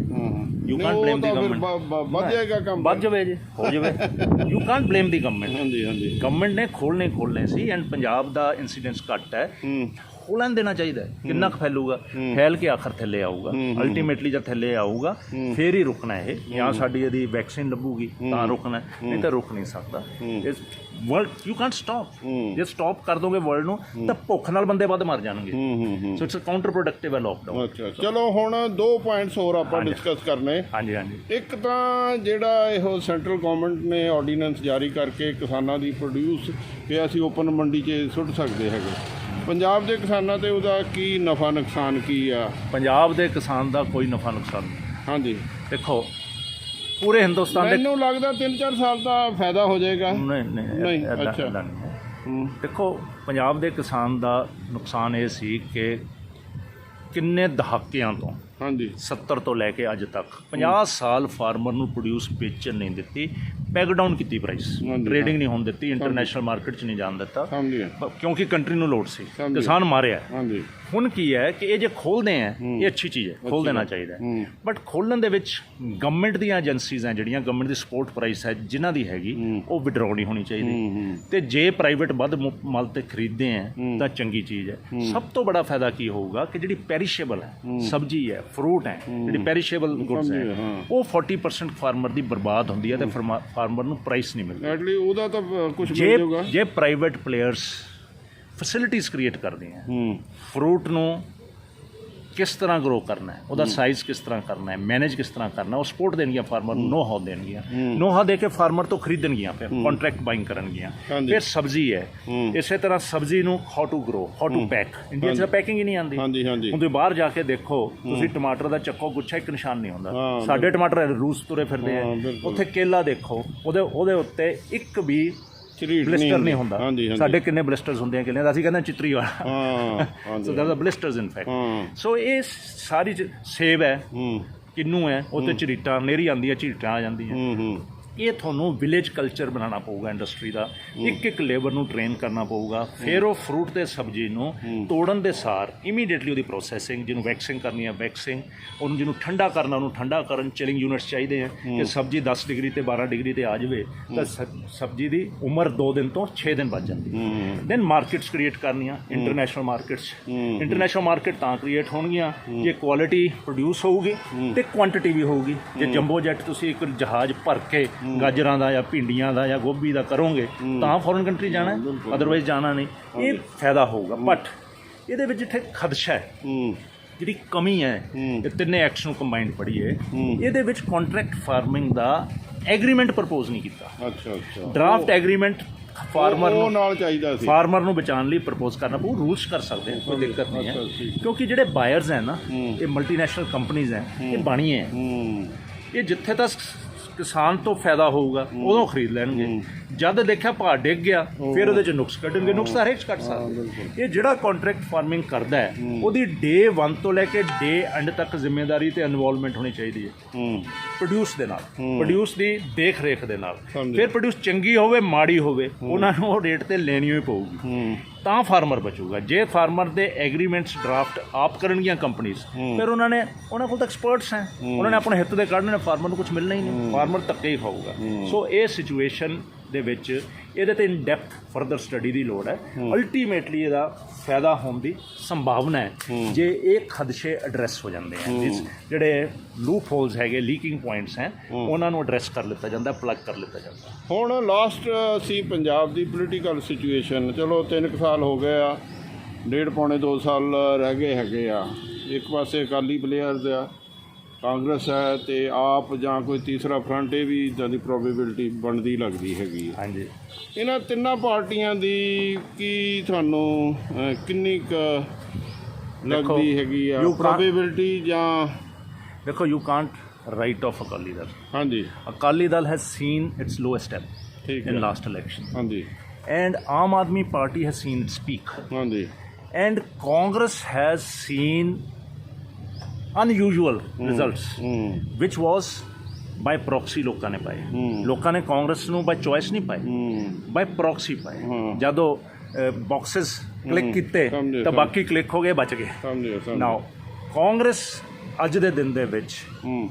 ਯੂ ਨਹੀਂ, ਕਾਂਟ ਉਹ ਬਲੇਮ ਦੀ ਤਾਂ ਫਿਰ ਗਵਰਨਮੈਂਟ। ਵੱਧ ਜਾਏਗਾ ਕੰਮ। ਵੱਧ ਜਾਵੇ ਜੀ, ਹੋ ਜਾਵੇ। You can't blame the government. ਹਾਂਜੀ ਹਾਂਜੀ। ਗਵਰਨਮੈਂਟ ਨੇ ਖੋਲ੍ਹਣੇ ਸੀ ਐਂਡ ਪੰਜਾਬ ਦਾ ਇੰਸੀਡੈਂਸ ਘੱਟ ਹੈ, ਖੋਲ੍ਹਣ ਦੇਣਾ ਚਾਹੀਦਾ ਹੈ। ਕਿੰਨਾ ਕੁ ਫੈਲੂਗਾ? ਫੈਲ ਕੇ ਆਖਰ ਥੱਲੇ ਆਊਗਾ। ਅਲਟੀਮੇਟਲੀ ਜਦ ਥੱਲੇ ਆਊਗਾ ਫੇਰ ਹੀ ਰੁਕਣਾ ਇਹ, ਜਾਂ ਸਾਡੀ ਇਹਦੀ ਵੈਕਸੀਨ ਲੱਭੂਗੀ ਤਾਂ ਰੁਕਣਾ, ਨਹੀਂ ਤਾਂ ਰੁਕ ਨਹੀਂ ਸਕਦਾ। World you Kant stop. ਜੇ ਸਟਾਪ ਕਰ ਦੋਗੇ ਵਰਲਡ ਨੂੰ ਤਾਂ ਭੁੱਖ ਨਾਲ ਬੰਦੇ ਵੱਧ ਮਰ ਜਾਣਗੇ। ਸੋ ਇਟਸ ਕਾਊਂਟਰ ਪ੍ਰੋਡਕਟਿਵ ਹੈ ਲੋਕਡਾਊਨ। ਅੱਛਾ, ਚਲੋ ਹੁਣ 2 ਪੁਆਇੰਟਸ ਹੋਰ ਆਪਾਂ ਡਿਸਕਸ ਕਰਨੇ। ਹਾਂਜੀ ਹਾਂਜੀ। ਇੱਕ ਤਾਂ ਜਿਹੜਾ ਇਹੋ ਸੈਂਟਰਲ ਗਵਰਨਮੈਂਟ ਨੇ ਆਰਡੀਨੈਂਸ ਜਾਰੀ ਕਰਕੇ ਕਿਸਾਨਾਂ ਦੀ ਪ੍ਰੋਡਿਊਸ ਕਿ ਅਸੀਂ ਓਪਨ ਮੰਡੀ 'ਚ ਸੁੱਟ ਸਕਦੇ ਹੈਗੇ, ਪੰਜਾਬ ਦੇ ਕਿਸਾਨਾਂ ਤੇ ਉਹਦਾ ਕੀ ਨਫਾ ਨੁਕਸਾਨ ਕੀ ਆ? ਪੰਜਾਬ ਦੇ ਕਿਸਾਨ ਦਾ ਕੋਈ ਨਫਾ ਨੁਕਸਾਨ ਨਹੀਂ। ਹਾਂਜੀ, ਦੇਖੋ ਪੂਰੇ ਹਿੰਦੁਸਤਾਨ ਦੇ, ਮੈਨੂੰ ਲੱਗਦਾ 3-4 ਸਾਲ ਦਾ ਫਾਇਦਾ ਹੋ ਜਾਏਗਾ। ਨਹੀਂ ਅੱਛਾ। ਇੱਦਾਂ ਨਹੀਂ ਹੈ। ਦੇਖੋ ਪੰਜਾਬ ਦੇ ਕਿਸਾਨ ਦਾ ਨੁਕਸਾਨ ਇਹ ਸੀ ਕਿ ਕਿੰਨੇ ਦਹਾਕਿਆਂ ਤੋਂ, ਹਾਂਜੀ 70 ਤੋਂ ਲੈ ਕੇ ਅੱਜ ਤੱਕ 50 ਸਾਲ ਫਾਰਮਰ ਨੂੰ ਪ੍ਰੋਡਿਊਸ ਵੇਚਣ ਨਹੀਂ ਦਿੱਤੀ, ਪੈਗ ਡਾਊਨ ਕੀਤੀ ਪ੍ਰਾਈਸ, ਟ੍ਰੇਡਿੰਗ ਨਹੀਂ ਹੋਣ ਦਿੱਤੀ, ਇੰਟਰਨੈਸ਼ਨਲ ਮਾਰਕੀਟ 'ਚ ਨਹੀਂ ਜਾਣ ਦਿੱਤਾ, ਕਿਉਂਕਿ ਕੰਟਰੀ ਨੂੰ ਲੋੜ ਸੀ, ਕਿਸਾਨ ਮਾਰਿਆ। ਹੁਣ ਕੀ ਹੈ ਕਿ ਇਹ ਜੇ ਖੋਲ੍ਹਦੇ ਆ, ਇਹ ਅੱਛੀ ਚੀਜ਼ ਹੈ, ਖੋਲ੍ਹ ਦੇਣਾ ਚਾਹੀਦਾ ਹੈ, ਬਟ ਖੋਲ੍ਹਣ ਦੇ ਵਿੱਚ ਗਵਰਨਮੈਂਟ ਦੀਆਂ ਏਜੰਸੀਜ਼ ਹੈ ਜਿਹੜੀਆਂ, ਗਵਰਨਮੈਂਟ ਦੀ ਸਪੋਰਟ ਪ੍ਰਾਈਸ ਹੈ ਜਿਨ੍ਹਾਂ ਦੀ ਹੈਗੀ, ਉਹ ਵਿਡਰਾਅ ਨਹੀਂ ਹੋਣੀ ਚਾਹੀਦੀ। ਤੇ ਜੇ ਪ੍ਰਾਈਵੇਟ ਵੱਧ ਮਲ ਤੇ ਖਰੀਦਦੇ ਆ ਤਾਂ ਚੰਗੀ ਚੀਜ਼ ਹੈ। ਸਭ ਤੋਂ ਬੜਾ ਫਾਇਦਾ ਕੀ ਹੋਊਗਾ ਕਿ ਜਿਹੜੀ ਪੈਰੀਸ਼ੇਬਲ ਹੈ, ਸਬਜ਼ੀ ਹੈ, ਫਰੂਟ ਹੈ, ਜਿਹੜੀ ਪੈਰੀਸ਼ੇਬਲ ਗੁੱਡਸ ਹੈ, ਉਹ 40% ਫਾਰਮਰ ਦੀ ਬਰਬਾਦ ਹੁੰਦੀ ਹੈ ਤੇ ਫਾਰਮਰ ਨੂੰ ਪ੍ਰਾਈਸ ਨਹੀਂ ਮਿਲਦਾ। ਐਟਲੀ ਉਹਦਾ ਤਾਂ ਕੁਝ ਮਿਲ ਜਾਊਗਾ ਜੇ ਪ੍ਰਾਈਵੇਟ ਪਲੇਅਰਸ ਫੈਸਿਲਿਟੀਜ਼ ਕ੍ਰੀਏਟ ਕਰਦੇ ਆ, ਫਰੂਟ ਨੂੰ ਕਿਸ ਤਰ੍ਹਾਂ ਗਰੋ ਕਰਨਾ ਹੈ, ਉਹਦਾ ਸਾਈਜ਼ ਕਿਸ ਤਰ੍ਹਾਂ ਕਰਨਾ ਹੈ, ਮੈਨੇਜ ਕਿਸ ਤਰ੍ਹਾਂ ਕਰਨਾ, ਉਹ ਸਪੋਰਟ ਦੇਣਗੀਆਂ ਫਾਰਮਰ ਨੂੰ, ਨੋ ਹਾਉ ਦੇਣਗੀਆਂ, ਨੋ ਹਾਉ ਦੇ ਕੇ ਫਾਰਮਰ ਤੋਂ ਖਰੀਦਣਗੀਆਂ, ਫਿਰ ਕੰਟਰੈਕਟ ਬਾਇੰਗ ਕਰਨਗੀਆਂ। ਫਿਰ ਸਬਜ਼ੀ ਹੈ, ਇਸੇ ਤਰ੍ਹਾਂ ਸਬਜ਼ੀ ਨੂੰ how to grow, how to pack. India 'ਚ ਪੈਕਿੰਗ ਹੀ ਨਹੀਂ ਆਉਂਦੀ। ਹੁਣ ਤੁਸੀਂ ਬਾਹਰ ਜਾ ਕੇ ਦੇਖੋ, ਤੁਸੀਂ ਟਮਾਟਰ ਦਾ ਚੱਕੋ ਗੁੱਛਾ, ਇੱਕ ਨਿਸ਼ਾਨ ਨਹੀਂ ਹੁੰਦਾ। ਸਾਡੇ ਟਮਾਟਰ ਰੂਸ ਤੁਰੇ ਫਿਰਦੇ ਆ, ਉੱਥੇ ਕੇਲਾ ਦੇਖੋ, ਉਹਦੇ ਉੱਤੇ ਇੱਕ ਵੀ ਬਲਿਸਟਰ ਨਹੀਂ ਹੁੰਦਾ। ਸਾਡੇ ਕਿੰਨੇ ਬਲਿਸਟਰਸ ਹੁੰਦੇ ਆ ਕਿੰਨੇ ਦਾ, ਅਸੀਂ ਕਹਿੰਦੇ ਚਿੱਤਰੀ ਵਾਲਾ। ਸੋ ਦੇਰ ਆਰ ਬਲਿਸਟਰਸ ਇਨ ਫੈਕਟ। ਸੋ ਇਹ ਸਾਰੀ ਸੇਬ ਹੈ, ਕਿੰਨੂ ਹੈ, ਉਹਤੇ ਝਰੀਟਾਂ ਨੇਰੀ ਆਉਂਦੀ ਹੈ, ਝਰੀਟਾਂ ਆ ਜਾਂਦੀਆਂ। ਇਹ ਤੁਹਾਨੂੰ ਵਿਲੇਜ ਕਲਚਰ ਬਣਾਉਣਾ ਪਊਗਾ ਇੰਡਸਟਰੀ ਦਾ, ਇੱਕ ਲੇਬਰ ਨੂੰ ਟ੍ਰੇਨ ਕਰਨਾ ਪਊਗਾ। ਫਿਰ ਉਹ ਫਰੂਟ ਤੇ ਸਬਜ਼ੀ ਨੂੰ ਤੋੜਨ ਦੇ ਸਾਰ ਇਮੀਡੀਏਟਲੀ ਉਹਦੀ ਪ੍ਰੋਸੈਸਿੰਗ, ਜਿਹਨੂੰ ਵੈਕਸਿੰਗ ਕਰਨੀ ਹੈ ਵੈਕਸਿੰਗ, ਉਹਨੂੰ ਜਿਹਨੂੰ ਠੰਡਾ ਕਰਨਾ ਉਹਨੂੰ ਠੰਡਾ ਕਰਨ, ਚਿਲਿੰਗ ਯੂਨਿਟਸ ਚਾਹੀਦੇ ਆ ਕਿ ਸਬਜ਼ੀ 10 ਡਿਗਰੀ ਤੇ 12 ਡਿਗਰੀ ਤੇ ਆ ਜਾਵੇ ਤਾਂ ਸਬਜ਼ੀ ਦੀ ਉਮਰ 2 ਦਿਨ ਤੋਂ 6 ਦਿਨ ਵੱਧ ਜਾਂਦੀ। ਦੈਨ ਮਾਰਕੀਟਸ ਕ੍ਰੀਏਟ ਕਰਨੀਆਂ, ਇੰਟਰਨੈਸ਼ਨਲ ਮਾਰਕੀਟਸ। ਇੰਟਰਨੈਸ਼ਨਲ ਮਾਰਕੀਟ ਤਾਂ ਕ੍ਰੀਏਟ ਹੋਣਗੀਆਂ ਜੇ ਕੁਆਲਿਟੀ ਪ੍ਰੋਡਿਊਸ ਹੋਊਗੀ ਤੇ ਕੁਆਂਟਿਟੀ ਵੀ ਹੋਊਗੀ। ਜੇ ਜੰਬੋ ਜੈਟ ਤੁਸੀਂ ਇੱਕ ਜਹਾਜ਼ ਭਰ ਕੇ ਗਾਜਰਾਂ ਦਾ ਜਾਂ ਭਿੰਡੀਆਂ ਦਾ ਜਾਂ ਗੋਭੀ ਦਾ ਕਰੋਗੇ ਤਾਂ ਫੋਰਨ ਕੰਟਰੀ ਜਾਣਾ, ਅਦਰਵਾਈਜ਼ ਜਾਣਾ ਨਹੀਂ। ਇਹ ਫਾਇਦਾ ਹੋਊਗਾ। ਬਟ ਇਹਦੇ ਵਿੱਚ ਜਿੱਥੇ ਖਦਸ਼ਾ ਹੈ, ਜਿਹੜੀ ਕਮੀ ਹੈ, ਇਹ ਤਿੰਨੇ ਐਕਟਸ ਨੂੰ ਕੰਬਾਈਨਡ ਪੜ੍ਹੀਏ, ਇਹਦੇ ਵਿੱਚ ਕੰਟਰੈਕਟ ਫਾਰਮਿੰਗ ਦਾ ਐਗਰੀਮੈਂਟ ਪ੍ਰਪੋਜ਼ ਨਹੀਂ ਕੀਤਾ। ਡਰਾਫਟ ਐਗਰੀਮੈਂਟ ਫਾਰਮਰ ਨੂੰ ਬਚਾਉਣ ਲਈ ਪ੍ਰਪੋਜ਼ ਕਰਨਾ ਪਊ। ਰੂਲਸ ਕਰ ਸਕਦੇ ਹਾਂ, ਕੋਈ ਦਿੱਕਤ ਨਹੀਂ ਹੈ, ਕਿਉਂਕਿ ਜਿਹੜੇ ਬਾਇਰਸ ਹੈ ਨਾ, ਇਹ ਮਲਟੀਨੈਸ਼ਨਲ ਕੰਪਨੀਜ਼ ਹੈ, ਇਹ ਬਾਣੀਏ ਹੈ, ਇਹ ਜਿੱਥੇ ਤੱਕ ਕਿਸਾਨ ਤੋਂ ਫਾਇਦਾ ਹੋਊਗਾ ਉਦੋਂ ਖਰੀਦ ਲੈਣਗੇ। ਜਦ ਦੇਖਿਆ ਭਾਅ ਡਿੱਗ ਗਿਆ ਫਿਰ ਉਹਦੇ 'ਚ ਨੁਕਸ ਕੱਢਣਗੇ। ਨੁਕਸ ਤਾਂ ਹਰੇਕ ਕੱਢ ਸਕਦੇ। ਇਹ ਜਿਹੜਾ ਕੰਟਰੈਕਟ ਫਾਰਮਿੰਗ ਕਰਦਾ ਹੈ ਉਹਦੀ ਡੇ 1 ਤੋਂ ਲੈ ਕੇ ਡੇ ਐਂਡ ਤੱਕ ਜ਼ਿੰਮੇਵਾਰੀ ਤੇ ਇਨਵੋਲਵਮੈਂਟ ਹੋਣੀ ਚਾਹੀਦੀ ਹੈ ਪ੍ਰੋਡਿਊਸ ਦੇ ਨਾਲ, ਪ੍ਰੋਡਿਊਸ ਦੀ ਦੇਖ ਰੇਖ ਦੇ ਨਾਲ। ਫਿਰ ਪ੍ਰੋਡਿਊਸ ਚੰਗੀ ਹੋਵੇ ਮਾੜੀ ਹੋਵੇ, ਉਹਨਾਂ ਨੂੰ ਉਹ ਰੇਟ ਤੇ ਲੈਣੀ ਹੋਈ ਪਊਗੀ ਤਾਂ ਫਾਰਮਰ ਬਚੂਗਾ। ਜੇ ਫਾਰਮਰ ਦੇ ਐਗਰੀਮੈਂਟਸ ਡਰਾਫਟ ਆਪ ਕਰਨਗੀਆਂ ਕੰਪਨੀਜ਼, ਫਿਰ ਉਹਨਾਂ ਕੋਲ ਤਾਂ ਐਕਸਪਰਟਸ ਹੈ, ਉਹਨਾਂ ਨੇ ਆਪਣੇ ਹਿੱਤ ਦੇ ਕੱਢਣੇ, ਫਾਰਮਰ ਨੂੰ ਕੁਝ ਮਿਲਣਾ ਹੀ ਨਹੀਂ, ਫਾਰਮਰ ਧੱਕੇ ਹੀ ਖਾਊਗਾ। ਸੋ ਇਹ ਸਿਚੁਏਸ਼ਨ ਦੇ ਵਿੱਚ ਇਹਦੇ ਤੇ ਇਨ ਡੈਪਥ ਫਰਦਰ ਸਟੱਡੀ ਦੀ ਲੋੜ ਹੈ। ਅਲਟੀਮੇਟਲੀ ਇਹਦਾ ਫਾਇਦਾ ਹੋਣ ਦੀ ਸੰਭਾਵਨਾ ਹੈ ਜੇ ਇਹ ਖਦਸ਼ੇ ਐਡਰੈਸ ਹੋ ਜਾਂਦੇ ਹਨ, ਜਿਹੜੇ ਲੂਪ ਹੋਲਸ ਹੈਗੇ, ਲੀਕਿੰਗ ਪੁਆਇੰਟਸ ਹੈ, ਉਹਨਾਂ ਨੂੰ ਐਡਰੈਸ ਕਰ ਲਿੱਤਾ ਜਾਂਦਾ, ਪਲੱਗ ਕਰ ਲਿੱਤਾ ਜਾਂਦਾ। ਹੁਣ ਲਾਸਟ ਅਸੀਂ ਪੰਜਾਬ ਦੀ ਪੋਲੀਟੀਕਲ ਸਿਚੁਏਸ਼ਨ, ਚਲੋ 3 ਸਾਲ ਹੋ ਗਏ ਆ, 1.5 ਪੌਣੇ 2 ਸਾਲ ਰਹਿ ਗਏ ਹੈਗੇ ਆ। ਇੱਕ ਪਾਸੇ ਅਕਾਲੀ ਪਲੇਅਰਸ ਆ, ਕਾਂਗਰਸ ਹੈ ਤੇ ਆਪ ਜਾਂ ਕੋਈ ਤੀਸਰਾ ਫਰੰਟ, ਇਹ ਵੀ ਇੱਦਾਂ ਦੀ ਪ੍ਰੋਬੇਬਿਲਿਟੀ ਬਣਦੀ ਲੱਗਦੀ ਹੈਗੀ। ਹਾਂਜੀ, ਇਹਨਾਂ ਤਿੰਨਾਂ ਪਾਰਟੀਆਂ ਦੀ ਕੀ ਤੁਹਾਨੂੰ ਕਿੰਨੀ ਕੁ ਲੱਗਦੀ ਹੈਗੀ ਆ ਪ੍ਰੋਬੇਬਿਲਿਟੀ? ਜਾਂ ਦੇਖੋ, you can't write off Akali Dal. ਹਾਂਜੀ, Akali Dal has seen its lowest ebb in last election. ਹਾਂਜੀ, and Aam Aadmi Party has seen its peak. ਹਾਂਜੀ, and Congress has seen unusual results, which was by proxy ਲੋਕਾਂ ਨੇ ਪਾਏ। ਲੋਕਾਂ ਨੇ ਕਾਂਗਰਸ ਨੂੰ ਬਾਈ ਚੋਇਸ ਨਹੀਂ ਪਾਏ, ਬਾਈ ਪ੍ਰੋਕਸੀ ਪਾਏ। ਜਦੋਂ ਬਾਕਸਿਸ ਕਲਿੱਕ ਕੀਤੇ ਤਾਂ ਬਾਕੀ ਕਲਿੱਕ ਹੋ ਗਏ, ਬਚ ਗਏ। ਨਾਓ ਕਾਂਗਰਸ ਅੱਜ ਦੇ ਦਿਨ ਦੇ ਵਿੱਚ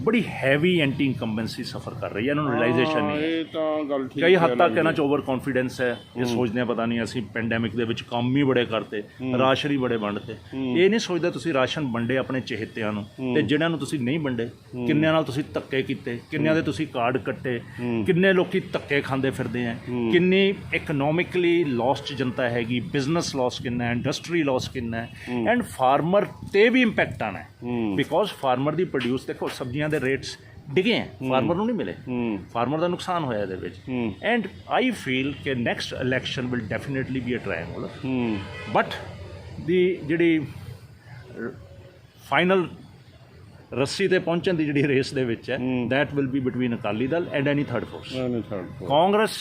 ਬੜੀ ਹੈਵੀ ਐਂਟੀ ਇਨਕੰਬੈਂਸੀ ਸਫਰ ਕਰ ਰਹੀ ਹੈ, ਇਹਨਾਂ ਨੂੰ ਰਿਅਲਾਈਜੇਸ਼ਨ ਨਹੀਂ ਹੈ। ਇਹ ਤਾਂ ਗੱਲ ਠੀਕ ਕਈ ਹੱਦ ਤੱਕ ਇਹਨਾਂ 'ਚ ਓਵਰ ਕੌਨਫੀਡੈਂਸ ਹੈ, ਇਹ ਸੋਚਦੇ ਆ ਪਤਾ ਨਹੀਂ ਅਸੀਂ ਪੈਂਡੈਮਿਕ ਦੇ ਵਿੱਚ ਕੰਮ ਹੀ ਬੜੇ ਕਰਤੇ, ਰਾਸ਼ਨ ਹੀ ਬੜੇ ਵੰਡਤੇ। ਇਹ ਨਹੀਂ ਸੋਚਦਾ ਤੁਸੀਂ ਰਾਸ਼ਨ ਵੰਡੇ ਆਪਣੇ ਚਹੇਤਿਆਂ ਨੂੰ, ਤੇ ਜਿਹਨਾਂ ਨੂੰ ਤੁਸੀਂ ਨਹੀਂ ਵੰਡੇ ਕਿੰਨਿਆਂ ਨਾਲ ਤੁਸੀਂ ਧੱਕੇ ਕੀਤੇ, ਕਿੰਨਿਆਂ ਦੇ ਤੁਸੀਂ ਕਾਰਡ ਕੱਟੇ, ਕਿੰਨੇ ਲੋਕੀ ਧੱਕੇ ਖਾਂਦੇ ਫਿਰਦੇ ਆ, ਕਿੰਨੀ ਇਕਨੋਮਿਕਲੀ ਲੌਸਟ ਜਨਤਾ ਹੈਗੀ, ਬਿਜ਼ਨਸ ਲੌਸ ਕਿੰਨਾ, ਇੰਡਸਟਰੀ ਲੌਸ ਕਿੰਨਾ, ਐਂਡ ਫਾਰਮਰ 'ਤੇ ਵੀ ਇੰਪੈਕਟ ਆਉਣਾ ਬਿਕੋਜ਼ ਫਾਰਮਰ ਦੀ ਪ੍ਰੋਡਿਊਸ ਦੇਖੋ ਸਬਜ਼ੀਆਂ ਦੇ ਰੇਟਸ ਡਿਗੇ ਹੈ, ਫਾਰਮਰ ਨੂੰ ਨਹੀਂ ਮਿਲੇ, ਫਾਰਮਰ ਦਾ ਨੁਕਸਾਨ ਹੋਇਆ ਇਹਦੇ ਵਿੱਚ। ਐਂਡ ਆਈ ਫੀਲ ਕਿ next election will definitely be a triangle, but the ਜਿਹੜੀ ਫਾਈਨਲ ਰੱਸੀ ਤੇ ਪਹੁੰਚਣ ਦੀ ਜਿਹੜੀ ਰੇਸ ਦੇ ਵਿੱਚ ਹੈ that will be between Akali Dal and any third force. Congress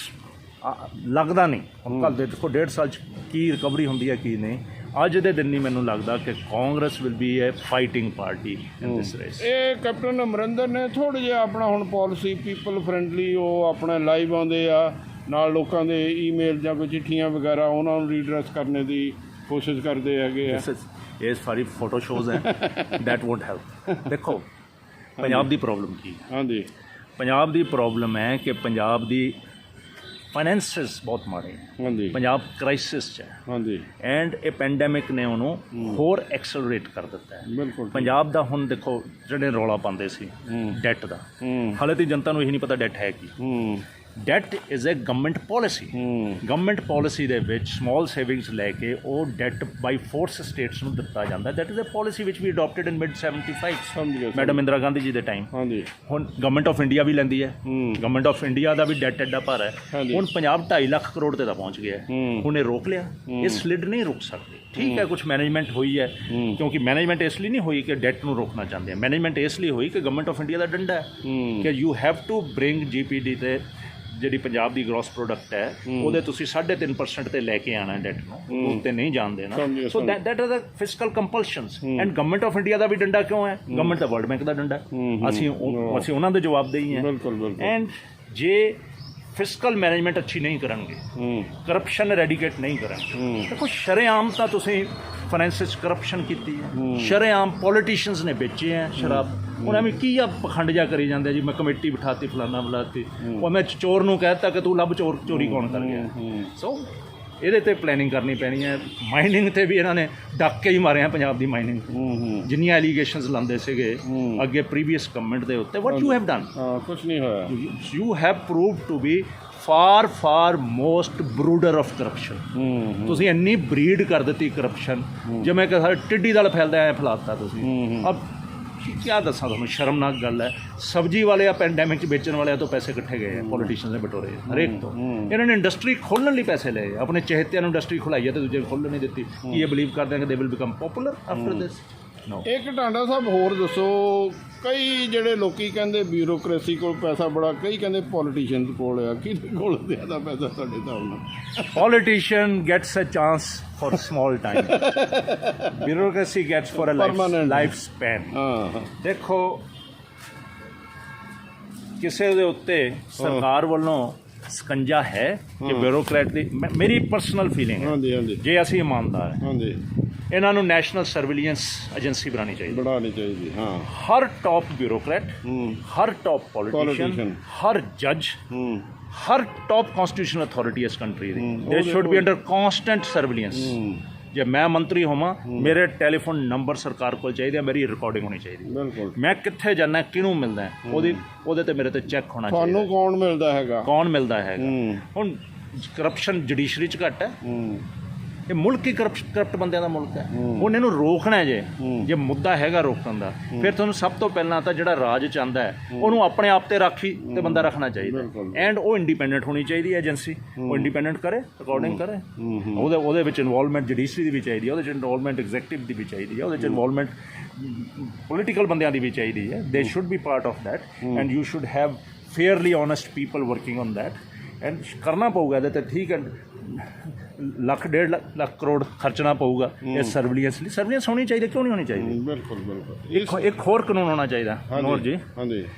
ਲੱਗਦਾ ਨਹੀਂ ਹੁਣ ਕੱਲ੍ਹ ਦੇਖੋ 1.5 ਸਾਲ 'ਚ ਕੀ ਰਿਕਵਰੀ ਹੁੰਦੀ ਹੈ ਕੀ ਨਹੀਂ। ਅੱਜ ਦੇ ਦਿਨ ਨਹੀਂ ਮੈਨੂੰ ਲੱਗਦਾ ਕਿ Congress will B A fighting party in this race. ਇਹ ਕੈਪਟਨ ਅਮਰਿੰਦਰ ਨੇ ਥੋੜ੍ਹਾ ਜਿਹਾ ਆਪਣਾ ਹੁਣ ਪੋਲਿਸੀ ਪੀਪਲ ਫਰੈਂਡਲੀ, ਉਹ ਆਪਣਾ ਲਾਈਵ ਆਉਂਦੇ ਆ ਨਾਲ ਲੋਕਾਂ ਦੇ ਈਮੇਲ ਜਾਂ ਕੋਈ ਚਿੱਠੀਆਂ ਵਗੈਰਾ ਉਹਨਾਂ ਨੂੰ ਰੀਡਰੈਸ ਕਰਨੇ ਦੀ ਕੋਸ਼ਿਸ਼ ਕਰਦੇ ਹੈਗੇ ਆ। ਇਹ ਸਾਰੀ ਫੋਟੋ ਸ਼ੋਜ਼ ਹੈ ਦੈਟ ਵੋਂਟ ਹੈਲਪ। ਦੇਖੋ ਪੰਜਾਬ ਦੀ ਪ੍ਰੋਬਲਮ ਕੀ ਹੈ? ਹਾਂਜੀ, ਪੰਜਾਬ ਦੀ ਪ੍ਰੋਬਲਮ ਹੈ ਕਿ ਪੰਜਾਬ ਦੀ ਫਾਈਨੈਂਸਿਸ ਬਹੁਤ ਮਾੜੇ, ਹਾਂਜੀ, ਪੰਜਾਬ ਕ੍ਰਾਈਸਿਸ 'ਚ ਹੈ, ਹਾਂਜੀ, ਐਂਡ ਇਹ ਪੈਂਡੈਮਿਕ ਨੇ ਉਹਨੂੰ ਹੋਰ ਐਕਸਲਰੇਟ ਕਰ ਦਿੱਤਾ ਹੈ। ਬਿਲਕੁਲ ਪੰਜਾਬ ਦਾ ਹੁਣ ਦੇਖੋ ਜਿਹੜੇ ਰੌਲਾ ਪਾਉਂਦੇ ਸੀ ਡੈਟ ਦਾ, ਹਾਲੇ ਤਾਂ ਜਨਤਾ ਨੂੰ ਇਹ ਨਹੀਂ ਪਤਾ ਡੈਟ ਹੈ ਕੀ। That is a government policy, government policy ਦੇ ਵਿੱਚ ਸਮਾਲ ਸੇਵਿੰਗਸ ਲੈ ਕੇ ਉਹ ਡੈਟ ਬਾਈ ਫੋਰਸ ਸਟੇਟਸ ਨੂੰ ਦਿੱਤਾ ਜਾਂਦਾ। ਦੈਟ ਇਜ਼ ਏ ਪੋਲਿਸੀ ਵਿਚ ਵੀ adopted in mid 75 madam Indira Gandhi ji ਦੇ ਟਾਈਮ। ਹਾਂਜੀ, ਹੁਣ ਗਵਰਨਮੈਂਟ ਆਫ ਇੰਡੀਆ ਵੀ ਲੈਂਦੀ ਹੈ, ਗਵਰਨਮੈਂਟ ਆਫ ਇੰਡੀਆ ਦਾ ਵੀ ਡੈਟ ਐਡਾ ਭਾਰਾ ਹੈ। ਹੁਣ ਪੰਜਾਬ 2.5 ਲੱਖ ਕਰੋੜ ਤੇ ਤਾਂ ਪਹੁੰਚ ਗਿਆ, ਹੁਣ ਇਹ ਰੋਕ ਲਿਆ, ਇਹ ਸਲਿਡ ਨਹੀਂ ਰੁਕ ਸਕਦੀ। ਠੀਕ ਹੈ ਕੁਛ ਮੈਨੇਜਮੈਂਟ ਹੋਈ ਹੈ, ਕਿਉਂਕਿ ਮੈਨੇਜਮੈਂਟ ਇਸ ਲਈ ਨਹੀਂ ਹੋਈ ਕਿ ਡੈਟ ਨੂੰ ਰੋਕਣਾ ਚਾਹੁੰਦੇ ਆ, ਮੈਨੇਜਮੈਂਟ ਇਸ ਲਈ ਹੋਈ ਕਿ ਗਵਰਨਮੈਂਟ ਆਫ ਇੰਡੀਆ ਦਾ ਡੰਡਾ ਹੈ ਕਿ you have to bring GPD ਤੇ ਜਿਹੜੀ ਪੰਜਾਬ ਦੀ ਗ੍ਰੋਸ ਪ੍ਰੋਡਕਟ ਹੈ ਉਹਦੇ ਤੁਸੀਂ 3.5% ਤੇ ਲੈ ਕੇ ਆਉਣਾ ਡੈਟ ਨੂੰ, ਉੱਤੇ ਨਹੀਂ ਜਾਣ ਦੇਣਾ। So that are the fiscal compulsions. And government of India ਦਾ ਵੀ ਡੰਡਾ ਕਿਉਂ ਹੈ? ਗਵਰਨਮੈਂਟ ਦਾ ਵਰਲਡ ਬੈਂਕ ਦਾ ਡੰਡਾ, ਅਸੀਂ ਉਹਨਾਂ ਦੇ ਜਵਾਬਦੇਹੀ ਹਾਂ। ਐਂਡ ਜੇ ਫਿਸਕਲ ਮੈਨੇਜਮੈਂਟ ਅੱਛੀ ਨਹੀਂ ਕਰਨਗੇ, ਕਰਪਸ਼ਨ ਰੈਡੀਕੇਟ ਨਹੀਂ ਕਰਨਗੇ, ਦੇਖੋ ਸ਼ਰੇਆਮ ਤਾਂ ਤੁਸੀਂ ਫਾਈਨੈਂਸਿਸ ਕਰਪਸ਼ਨ ਕੀਤੀ ਹੈ, ਸ਼ਰੇਆਮ ਪੋਲੀਟੀਸ਼ੀਅਨਸ ਨੇ ਵੇਚੇ ਹੈ ਸ਼ਰਾਬ। ਹੁਣ ਐਵੇਂ ਕੀ ਆ ਪਖੰਡ ਜਿਹਾ ਕਰੀ ਜਾਂਦੇ ਜੀ, ਮੈਂ ਕਮੇਟੀ ਬਿਠਾਤੀ ਫਲਾਨਾ ਬੁਲਾਤੀ, ਉਹ ਮੈਂ ਚੋਰ ਨੂੰ ਕਹਿ ਦਿੱਤਾ ਕਿ ਤੂੰ ਲੱਭ ਚੋਰੀ ਕੌਣ ਕਰ ਗਿਆ। ਸੋ ਇਹਦੇ 'ਤੇ ਪਲੈਨਿੰਗ ਕਰਨੀ ਪੈਣੀ ਹੈ। ਮਾਈਨਿੰਗ 'ਤੇ ਵੀ ਇਹਨਾਂ ਨੇ ਡਾਕੇ ਹੀ ਮਾਰੇ ਆ ਪੰਜਾਬ ਦੀ ਮਾਈਨਿੰਗ, ਜਿੰਨੀਆਂ ਐਲੀਗੇਸ਼ਨਸ ਲਾਉਂਦੇ ਸੀਗੇ ਅੱਗੇ ਪ੍ਰੀਵੀਅਸ ਗਵਰਨਮੈਂਟ ਦੇ ਉੱਤੇ। What you have done? ਕੁਛ ਨਹੀਂ ਹੋਇਆ। You have proved to be far most breeder of corruption. ਤੁਸੀਂ ਇੰਨੀ ਬਰੀਡ ਕਰ ਦਿੱਤੀ ਕਰਪਸ਼ਨ, ਜਿਵੇਂ ਕਿ ਸਾਰੇ ਟਿੱਡੀ ਦਲ ਫੈਲਦਾ ਐ ਫੈਲਾਤਾ ਤੁਸੀਂ। ਅਬ ਕਿਆ ਦੱਸਾਂ ਤੁਹਾਨੂੰ, ਸ਼ਰਮਨਾਕ ਗੱਲ ਹੈ। ਸਬਜ਼ੀ ਵਾਲੇ ਆ ਪੈਂਡੈਮਿਕ 'ਚ ਵੇਚਣ ਵਾਲਿਆਂ ਤੋਂ ਪੈਸੇ ਇਕੱਠੇ ਗਏ, ਪੋਲੀਟੀਸ਼ੀਅਨਸ ਦੇ ਬਟੋਰੇ ਹਰੇਕ ਤੋਂ। ਇਹਨਾਂ ਨੇ ਇੰਡਸਟਰੀ ਖੋਲ੍ਹਣ ਲਈ ਪੈਸੇ ਲਏ, ਆਪਣੇ ਚਹੇਤਿਆਂ ਨੂੰ ਇੰਡਸਟਰੀ ਖੁਲਾਈ ਹੈ ਤੇ ਦੂਜੇ ਖੋਲ੍ਹਣ ਨਹੀਂ ਦਿੱਤੀ। ਕੀ ਇਹ ਬਿਲੀਵ ਕਰਦੇ ਆ ਕਿ they will become popular after this? ਇੱਕ ਟਾਂਡਾ ਸਾਹਿਬ ਹੋਰ ਦੱਸੋ, ਕਈ ਜਿਹੜੇ ਲੋਕੀ ਕਹਿੰਦੇ ਬਿਊਰੋਕ੍ਰੇਸੀ ਕੋਲ ਪੈਸਾ ਬੜਾ, ਕਈ ਕਹਿੰਦੇ ਪੋਲੀਟੀਸ਼ੀਅਨਸ ਕੋਲ ਆ, ਕਿਹਦੇ ਕੋਲ ਜ਼ਿਆਦਾ ਪੈਸਾ ਤੁਹਾਡੇ ਹਿਸਾਬ ਨਾਲ? Politician gets a chance for small time, bureaucracy gets for a life span. ਦੇਖੋ ਕਿਸੇ ਦੇ ਉੱਤੇ ਸਰਕਾਰ ਵੱਲੋਂ ਸਕੰਜਾ ਹੈ ਕਿ ਬਿਊਰੋਕਰੇਟ ਦੀ, ਮੇਰੀ ਪਰਸਨਲ ਫੀਲਿੰਗ ਹੈ, ਜੇ ਅਸੀਂ ਇਮਾਨਦਾਰ ਹਾਂ ਇਹਨਾਂ ਨੂੰ ਨੈਸ਼ਨਲ ਸਰਵੇਲੈਂਸ ਏਜੰਸੀ ਬਣਾਉਣੀ ਚਾਹੀਦੀ। ਹਾਂ, ਹਰ ਟੌਪ ਬਿਊਰੋਕਰੇਟ, ਹਰ ਟੌਪ ਪੋਲੀਟੀਸ਼ੀਅਨ, ਹਰ ਜੱਜ, ਹਰ ਟੌਪ ਕੌਂਸਟੀਟਿਊਸ਼ਨਲ ਅਥਾਰਟੀ ਇਸ ਕੰਟਰੀ ਦੀ, ਦੇ should be under constant surveillance. ਜੇ ਮੈਂ ਮੰਤਰੀ ਹੋਵਾਂ, ਮੇਰੇ ਟੈਲੀਫੋਨ ਨੰਬਰ ਸਰਕਾਰ ਕੋਲ ਚਾਹੀਦੇ, ਮੇਰੀ ਰਿਕਾਰਡਿੰਗ ਹੋਣੀ ਚਾਹੀਦੀ, ਮੈਂ ਕਿੱਥੇ ਜਾਂਦਾ, ਕਿਹਨੂੰ ਮਿਲਦਾ, ਉਹਦੇ ਤੇ ਮੇਰੇ ਤੇ ਚੈੱਕ ਹੋਣਾ ਚਾਹੀਦਾ। ਤੁਹਾਨੂੰ ਕੌਣ ਮਿਲਦਾ ਹੈਗਾ? ਹੁਣ ਕਰਪਸ਼ਨ ਜੁਡੀਸ਼ਰੀ 'ਚ ਘੱਟ ਹੈ, ਇਹ ਮੁਲਕ ਹੀ ਕਰਪਟ ਬੰਦਿਆਂ ਦਾ ਮੁਲਕ ਹੈ। ਹੁਣ ਇਹਨੂੰ ਰੋਕਣਾ ਜੇ ਮੁੱਦਾ ਹੈਗਾ ਰੋਕਣ ਦਾ, ਫਿਰ ਤੁਹਾਨੂੰ ਸਭ ਤੋਂ ਪਹਿਲਾਂ ਤਾਂ ਜਿਹੜਾ ਰਾਜ ਚਾਹੁੰਦਾ ਹੈ ਉਹਨੂੰ ਆਪਣੇ ਆਪ ਤੇ ਰਾਖੀ ਤੇ ਬੰਦਾ ਰੱਖਣਾ ਚਾਹੀਦਾ, ਐਂਡ ਉਹ ਇੰਡੀਪੈਂਡੈਂਟ ਹੋਣੀ ਚਾਹੀਦੀ ਹੈ ਏਜੰਸੀ, ਉਹ ਇੰਡੀਪੈਂਡੈਂਟ ਕਰੇ, ਅਕੋਰਡਿੰਗ ਕਰੇ। ਉਹਦੇ ਵਿੱਚ ਇਨਵੋਲਵਮੈਂਟ ਜੁਡੀਸ਼ਰੀ ਦੀ ਵੀ ਚਾਹੀਦੀ ਹੈ, ਉਹਦੇ 'ਚ ਇਨਵੋਲਵਮੈਂਟ ਐਗਜ਼ੈਕਟਿਵ ਦੀ ਵੀ ਚਾਹੀਦੀ ਹੈ, ਉਹਦੇ 'ਚ ਇਨਵੋਲਵਮੈਂਟ ਪੋਲੀਟੀਕਲ ਬੰਦਿਆਂ ਦੀ ਵੀ ਚਾਹੀਦੀ ਹੈ। ਦੇ should be part of that, and you should have fairly honest people working on that, and ਕਰਨਾ ਪਊਗਾ ਇਹਦੇ 'ਤੇ। ਠੀਕ ਹੈ, ਲੱਖ 1.5 ਲੱਖ ਕਰੋੜ ਖਰਚਣਾ ਪਊਗਾ ਇਹ ਸਰਵੇਲੈਂਸ ਲਈ। ਸਰਵੇਲੈਂਸ ਹੋਣੀ ਚਾਹੀਦੀ, ਕਿਉਂ ਨਹੀਂ ਹੋਣੀ ਚਾਹੀਦੀ? ਬਿਲਕੁਲ। ਇੱਕ ਹੋਰ ਕਾਨੂੰਨ ਹੋਣਾ ਚਾਹੀਦਾ ਨੋਰ ਜੀ,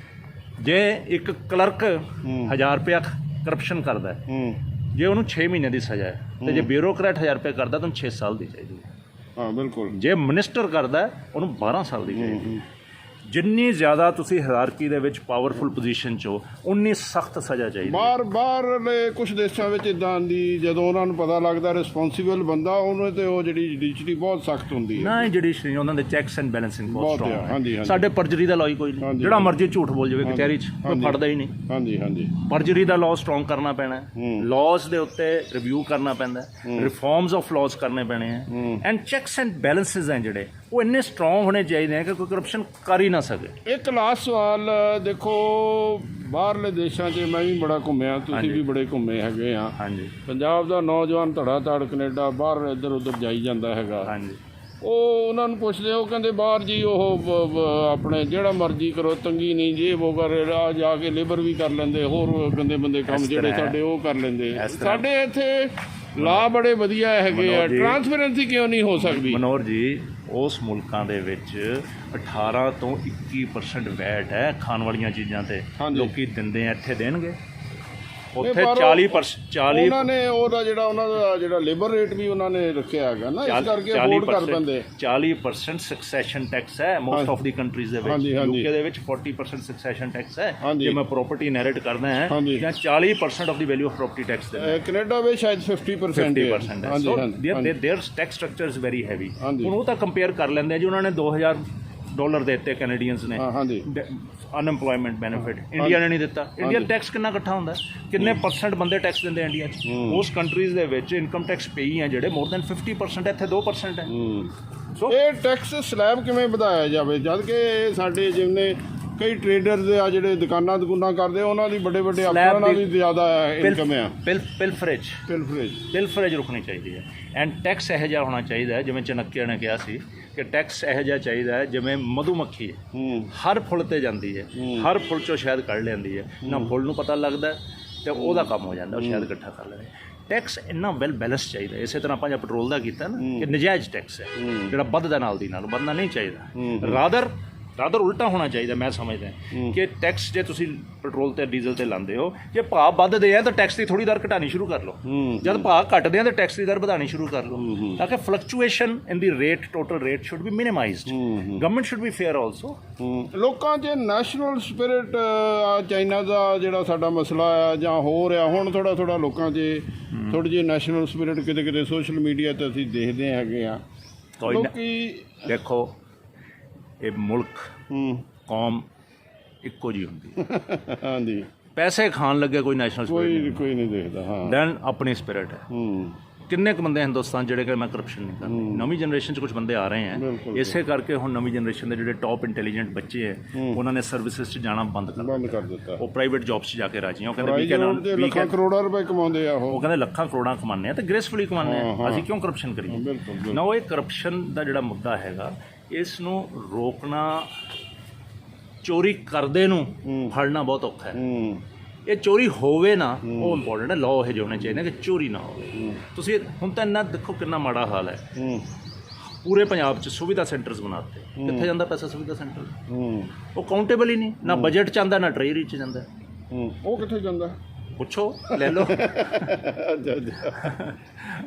ਜੇ ਇੱਕ ਕਲਰਕ 1000 ਰੁਪਇਆ ਕਰਪਸ਼ਨ ਕਰਦਾ, ਜੇ ਉਹਨੂੰ 6 ਮਹੀਨੇ ਦੀ ਸਜ਼ਾ ਹੈ, ਤੇ ਜੇ ਬਿਊਰੋਕਰੇਟ 1000 ਰੁਪਏ ਕਰਦਾ ਤਾਂ 6 ਸਾਲ ਦੀ ਚਾਹੀਦੀ ਹੈ। ਹਾਂ ਬਿਲਕੁਲ। ਜੇ ਮਿਨਿਸਟਰ ਕਰਦਾ ਉਹਨੂੰ 12 ਸਾਲ ਦੀ ਚਾਹੀਦੀ। ਜਿੰਨੀ ਜ਼ਿਆਦਾ ਤੁਸੀਂ ਹਾਇਰਾਰਕੀ ਦੇ ਵਿੱਚ ਪਾਵਰਫੁਲ ਪੋਜੀਸ਼ਨ 'ਚ ਹੋ ਉਨੀ ਸਖਤ ਸਜ਼ਾ ਚਾਹੀਦੀ ਹੈ। ਬਾਹਰਲੇ ਕੁਝ ਦੇਸ਼ਾਂ ਵਿੱਚ ਇਦਾਂ ਦੀ ਜਦੋਂ ਉਹਨਾਂ ਨੂੰ ਪਤਾ ਲੱਗਦਾ ਰਿਸਪੌਂਸੀਬਲ ਬੰਦਾ ਉਹਨੂੰ ਤੇ ਉਹ ਜਿਹੜੀ ਜੁਡੀਸ਼ਰੀ ਬਹੁਤ ਸਖਤ ਹੁੰਦੀ ਹੈ ਨਾ। ਜੁਡੀਸ਼ਰੀ ਉਹਨਾਂ ਦੇ ਚੈੱਕਸ ਐਂਡ ਬੈਲੈਂਸਿੰਗ ਬਹੁਤ ਸਟਰੋਂਗ ਹਾਂਜੀ, ਹੈ। ਹਾਂਜੀ। ਸਾਡੇ ਪਰਜਰੀ ਦਾ ਲਾਅ ਹੀ ਕੋਈ ਨਹੀਂ, ਜਿਹੜਾ ਮਰਜ਼ੀ ਝੂਠ ਬੋਲ ਜਾਵੇ ਕਚਹਿਰੀ 'ਚ, ਕੋਈ ਫੜਦਾ ਹੀ ਨਹੀਂ। ਹਾਂਜੀ ਹਾਂਜੀ। ਪਰਜਰੀ ਦਾ ਲਾਅ ਸਟਰੋਂਗ ਕਰਨਾ ਪੈਣਾ, ਲਾਅਜ਼ ਦੇ ਉੱਤੇ ਰਿਵਿਊ ਕਰਨਾ ਪੈਂਦਾ, ਰਿਫਾਰਮਸ ਆਫ ਲਾਅਜ਼ ਕਰਨੇ ਪੈਣੇ ਹੈ, ਐਂਡ ਚੈਕਸ ਐਂਡ ਬੈਲੈਂਸਿਸ ਹੈ ਜਿਹੜੇ ਉਹ ਇੰਨੇ ਸਟਰੋਂਗ ਹੋਣੇ ਚਾਹੀਦੇ ਹੈ ਕਿ ਕੋਈ ਕਰਪਸ਼ਨ ਕਰ ਹੀ ਨਾ ਸਕੇ। ਇੱਕ ਲਾਸਟ ਸਵਾਲ ਦੇਖੋ, ਬਾਹਰਲੇ ਦੇਸ਼ਾਂ 'ਚ ਮੈਂ ਵੀ ਬੜਾ ਘੁੰਮਿਆ, ਤੁਸੀਂ ਵੀ ਬੜੇ ਘੁੰਮੇ ਹੈਗੇ ਆ। ਹਾਂਜੀ। ਪੰਜਾਬ ਦਾ ਨੌਜਵਾਨ ਧੜਾ ਧੜ ਕੈਨੇਡਾ ਬਾਹਰ ਇੱਧਰ ਉੱਧਰ ਜਾਈ ਜਾਂਦਾ ਹੈਗਾ। ਹਾਂਜੀ। ਉਹ ਉਹਨਾਂ ਨੂੰ ਪੁੱਛਦੇ, ਉਹ ਕਹਿੰਦੇ ਬਾਹਰ ਜੀ ਉਹ ਆਪਣੇ ਜਿਹੜਾ ਮਰਜ਼ੀ ਕਰੋ, ਤੰਗੀ ਨਹੀਂ, ਜੇ ਉਹ ਕਰ ਆ ਜਾ ਕੇ ਲੇਬਰ ਵੀ ਕਰ ਲੈਂਦੇ, ਹੋਰ ਗੰਦੇ ਬੰਦੇ ਕੰਮ ਜਿਹੜੇ ਸਾਡੇ ਉਹ ਕਰ ਲੈਂਦੇ। ਸਾਡੇ ਇੱਥੇ ਲਾ ਬੜੇ ਵਧੀਆ ਹੈਗੇ ਆ, ਟਰਾਂਸਪੇਰੈਂਸੀ ਕਿਉਂ ਨਹੀਂ ਹੋ ਸਕਦੀ? ਮਨੋਹਰ ਜੀ, ਉਸ ਮੁਲਕਾਂ ਦੇ ਵਿੱਚ 18 ਤੋਂ 21% ਵੈਟ ਹੈ ਖਾਣ ਵਾਲੀਆਂ ਚੀਜ਼ਾਂ ਤੇ। ਲੋਕੀ ਦਿੰਦੇ ਆ, ਇੱਥੇ ਦੇਣਗੇ? ਉੱਥੇ 40% ਉਹਨਾਂ ਨੇ ਉਹਦਾ ਜਿਹੜਾ ਲੇਬਰ ਰੇਟ ਵੀ ਉਹਨਾਂ ਨੇ ਰੱਖਿਆ ਹੈਗਾ ਨਾ, ਇਸ ਕਰਕੇ ਅਫੋਰਡ ਕਰ ਪੈਂਦੇ। 40% ਸਕਸੈਸ਼ਨ ਟੈਕਸ ਹੈ ਮੋਸਟ ਆਫ ਦੀ ਕੰਟਰੀਜ਼ ਦੇ ਵਿੱਚ। ਯੂਕੇ ਦੇ ਵਿੱਚ 40% ਸਕਸੈਸ਼ਨ ਟੈਕਸ ਹੈ ਜੇ ਮੈਂ ਪ੍ਰੋਪਰਟੀ ਇਨਹੈਰਿਟ ਕਰਦਾ ਹੈ, ਜਾਂ 40% of the value of property tax ਦੇ। ਕੈਨੇਡਾ ਵਿੱਚ ਸ਼ਾਇਦ 50% ਹੈ। So their tax structure is very heavy. ਹੁਣ ਉਹ ਤਾਂ ਕੰਪੇਅਰ ਕਰ ਲੈਂਦੇ ਜੀ, ਉਹਨਾਂ ਨੇ $2000 ਦੇ ਦਿੱਤੇ ਕੈਨੇਡੀਅਨਸ ਨੇ ਅਨਐਮਪਲੋਇਮੈਂਟ ਬੈਨੀਫਿਟ, ਇੰਡੀਆ ਨੇ ਨਹੀਂ ਦਿੱਤਾ। ਇੰਡੀਆ ਟੈਕਸ ਕਿੰਨਾ ਇਕੱਠਾ ਹੁੰਦਾ, ਕਿੰਨੇ % ਬੰਦੇ ਟੈਕਸ ਦਿੰਦੇ ਇੰਡੀਆ 'ਚ? ਉਸ ਕੰਟਰੀਜ਼ ਦੇ ਵਿੱਚ ਇਨਕਮ ਟੈਕਸ ਪੇਈ ਹੈ ਜਿਹੜੇ ਮੋਰ ਦੈਨ 50%, ਇੱਥੇ 2% ਹੈ। ਸੋ ਇਹ ਟੈਕਸ ਸਲੈਬ ਕਿਵੇਂ ਵਧਾਇਆ ਜਾਵੇ, ਜਦ ਕਿ ਸਾਡੇ ਜਿਵੇਂ ਕਈ ਟ੍ਰੇਡਰਸ ਆ ਜਿਹੜੇ ਦੁਕਾਨਾਂ ਕਰਦੇ, ਉਹਨਾਂ ਦੀ ਵੱਡੇ ਅਫਸਰਾਂ ਨਾਲ ਵੀ ਜ਼ਿਆਦਾ ਇਨਕਮ ਆ। ਪਿਲਫਰੇਜ ਰੁਕਣੀ ਚਾਹੀਦੀ ਹੈ। ਐਂਡ ਟੈਕਸ ਇਹੋ ਜਿਹਾ ਹੋਣਾ ਚਾਹੀਦਾ ਹੈ, ਜਿਵੇਂ ਚਨੱਕਿਆ ਨੇ ਕਿਹਾ ਸੀ ਕਿ ਟੈਕਸ ਇਹੋ ਜਿਹਾ ਚਾਹੀਦਾ ਹੈ ਜਿਵੇਂ ਮਧੂਮੱਖੀ ਹੈ, ਹਰ ਫੁੱਲ 'ਤੇ ਜਾਂਦੀ ਹੈ, ਹਰ ਫੁੱਲ 'ਚੋਂ ਸ਼ਹਿਦ ਕੱਢ ਲੈਂਦੀ ਹੈ, ਨਾ ਫੁੱਲ ਨੂੰ ਪਤਾ ਲੱਗਦਾ ਅਤੇ ਉਹਦਾ ਕੰਮ ਹੋ ਜਾਂਦਾ, ਉਹ ਸ਼ਹਿਦ ਇਕੱਠਾ ਕਰ ਲੈਂਦੇ। ਟੈਕਸ ਇੰਨਾ ਵੈਲ ਬੈਲੈਂਸ ਚਾਹੀਦਾ। ਇਸੇ ਤਰ੍ਹਾਂ ਆਪਾਂ ਜਾਂ ਪੈਟਰੋਲ ਦਾ ਕੀਤਾ ਨਾ ਕਿ ਨਜਾਇਜ਼ ਟੈਕਸ ਹੈ ਜਿਹੜਾ ਵੱਧਦਾ ਨਾਲ ਦੀ ਨਾਲ, ਵੱਧਣਾ ਨਹੀਂ ਚਾਹੀਦਾ। ਰਾਦਰ ਉਲਟਾ ਹੋਣਾ ਚਾਹੀਦਾ। ਮੈਂ ਸਮਝਦਾ ਕਿ ਟੈਕਸ ਜੇ ਤੁਸੀਂ ਪੈਟਰੋਲ ਤੇ ਡੀਜ਼ਲ ਤੇ ਲਾਉਂਦੇ ਹੋ, ਜੇ ਭਾਅ ਵੱਧਦੇ ਆ ਤਾਂ ਟੈਕਸ ਦੀ ਥੋੜੀ ਦਰ ਘਟਾਣੀ ਸ਼ੁਰੂ ਕਰ ਲਓ, ਜਦ ਭਾਅ ਘਟਦੇ ਆ ਤਾਂ ਟੈਕਸ ਦੀ ਦਰ ਵਧਾਣੀ ਸ਼ੁਰੂ ਕਰ ਲਓ, ਤਾਂ ਕਿ fluctuation in the rate, total rate should be minimised. Government should be fair also. ਲੋਕਾਂ 'ਚ ਨੈਸ਼ਨਲ ਸਪਿਰਿਟ, ਚਾਈਨਾ ਦਾ ਜਿਹੜਾ ਸਾਡਾ ਮਸਲਾ ਆ ਜਾਂ ਹੋ ਰਿਹਾ ਹੁਣ, ਥੋੜਾ ਲੋਕਾਂ 'ਚ ਥੋੜੀ ਜਿਹੀ ਨੈਸ਼ਨਲ ਸਪਿਰਿਟ ਕਿਤੇ ਸੋਸ਼ਲ ਮੀਡੀਆ 'ਤੇ ਅਸੀਂ ਦੇਖਦੇ ਹੈਗੇ ਆ। ਲੋਕੀ ਦੇਖੋ, ਇਹ ਮੁਲਕ ਕੌਮ ਇੱਕੋ ਜਿਹੀ ਹੁੰਦੀ। ਹਾਂਜੀ। ਪੈਸੇ ਖਾਣ ਲੱਗੇ ਕੋਈ ਨੈਸ਼ਨਲ ਸਪਿਰਿਟ ਕੋਈ ਨਹੀਂ ਦੇਖਦਾ। ਹਾਂ, ਦੈਨ ਆਪਣੀ ਸਪਿਰਿਟ ਹੈ। ਕਿੰਨੇ ਕੁ ਬੰਦੇ ਹਿੰਦੁਸਤਾਨ ਜਿਹੜੇ ਕਿ ਮੈਂ ਕਰਪਸ਼ਨ ਨਹੀਂ ਕਰਦਾ। ਨਵੀਂ ਜਨਰੇਸ਼ਨ 'ਚ ਕੁਝ ਬੰਦੇ ਆ ਰਹੇ ਹੈ, ਇਸੇ ਕਰਕੇ ਹੁਣ ਨਵੀਂ ਜਨਰੇਸ਼ਨ ਦੇ ਜਿਹੜੇ ਟੌਪ ਇੰਟੈਲੀਜੈਂਟ ਬੱਚੇ ਹੈ, ਉਹਨਾਂ ਨੇ ਸਰਵਿਸਿਜ਼ 'ਚ ਜਾਣਾ ਬੰਦ ਕਰ ਦਿੱਤਾ। ਉਹ ਪ੍ਰਾਈਵੇਟ ਜੌਬਸ 'ਚ ਜਾ ਕੇ ਰਾਜੀ ਆ। ਉਹ ਕਹਿੰਦੇ ਲੱਖਾਂ ਕਰੋੜਾਂ ਰੁਪਏ ਕਮਾਉਂਦੇ ਆ। ਉਹ ਕਹਿੰਦੇ ਲੱਖਾਂ ਕਰੋੜਾਂ ਕਮਾਉਂਦੇ ਆ ਤੇ ਗ੍ਰੇਸਫੁਲੀ ਕਮਾਉਂਦੇ ਆ, ਅਸੀਂ ਕਿਉਂ ਕਰਪਸ਼ਨ ਕਰੀਏ ਨਾ। ਉਹ ਇਹ ਕਰਪਸ਼ਨ ਦਾ ਜਿਹੜਾ ਮੁੱਦਾ ਹੈਗਾ, ਇਸ ਨੂੰ ਰੋਕਣਾ, ਚੋਰੀ ਕਰਦੇ ਨੂੰ ਫੜਨਾ ਬਹੁਤ ਔਖਾ ਹੈ। ਇਹ ਚੋਰੀ ਹੋਵੇ ਨਾ, ਉਹ ਇੰਪੋਰਟੈਂਟ ਹੈ। ਲਾਅ ਇਹ ਜਿਹੇ ਹੋਣੇ ਚਾਹੀਦੇ ਕਿ ਚੋਰੀ ਨਾ ਹੋਵੇ। ਤੁਸੀਂ ਹੁਣ ਤਾਂ ਇੰਨਾ ਦੇਖੋ ਕਿੰਨਾ ਮਾੜਾ ਹਾਲ ਹੈ, ਪੂਰੇ ਪੰਜਾਬ 'ਚ ਸੁਵਿਧਾ ਸੈਂਟਰਸ ਬਣਾਤੇ। ਕਿੱਥੇ ਜਾਂਦਾ ਪੈਸਾ ਸੁਵਿਧਾ ਸੈਂਟਰ? ਉਹ ਕਾਊਂਟੇਬਲ ਹੀ ਨਹੀਂ, ਨਾ ਬਜਟ 'ਚ ਆਉਂਦਾ, ਨਾ ਟ੍ਰੇਰੀ 'ਚ ਜਾਂਦਾ। ਉਹ ਕਿੱਥੇ ਜਾਂਦਾ? ਪੁੱਛੋ, ਲੈ ਲਓ।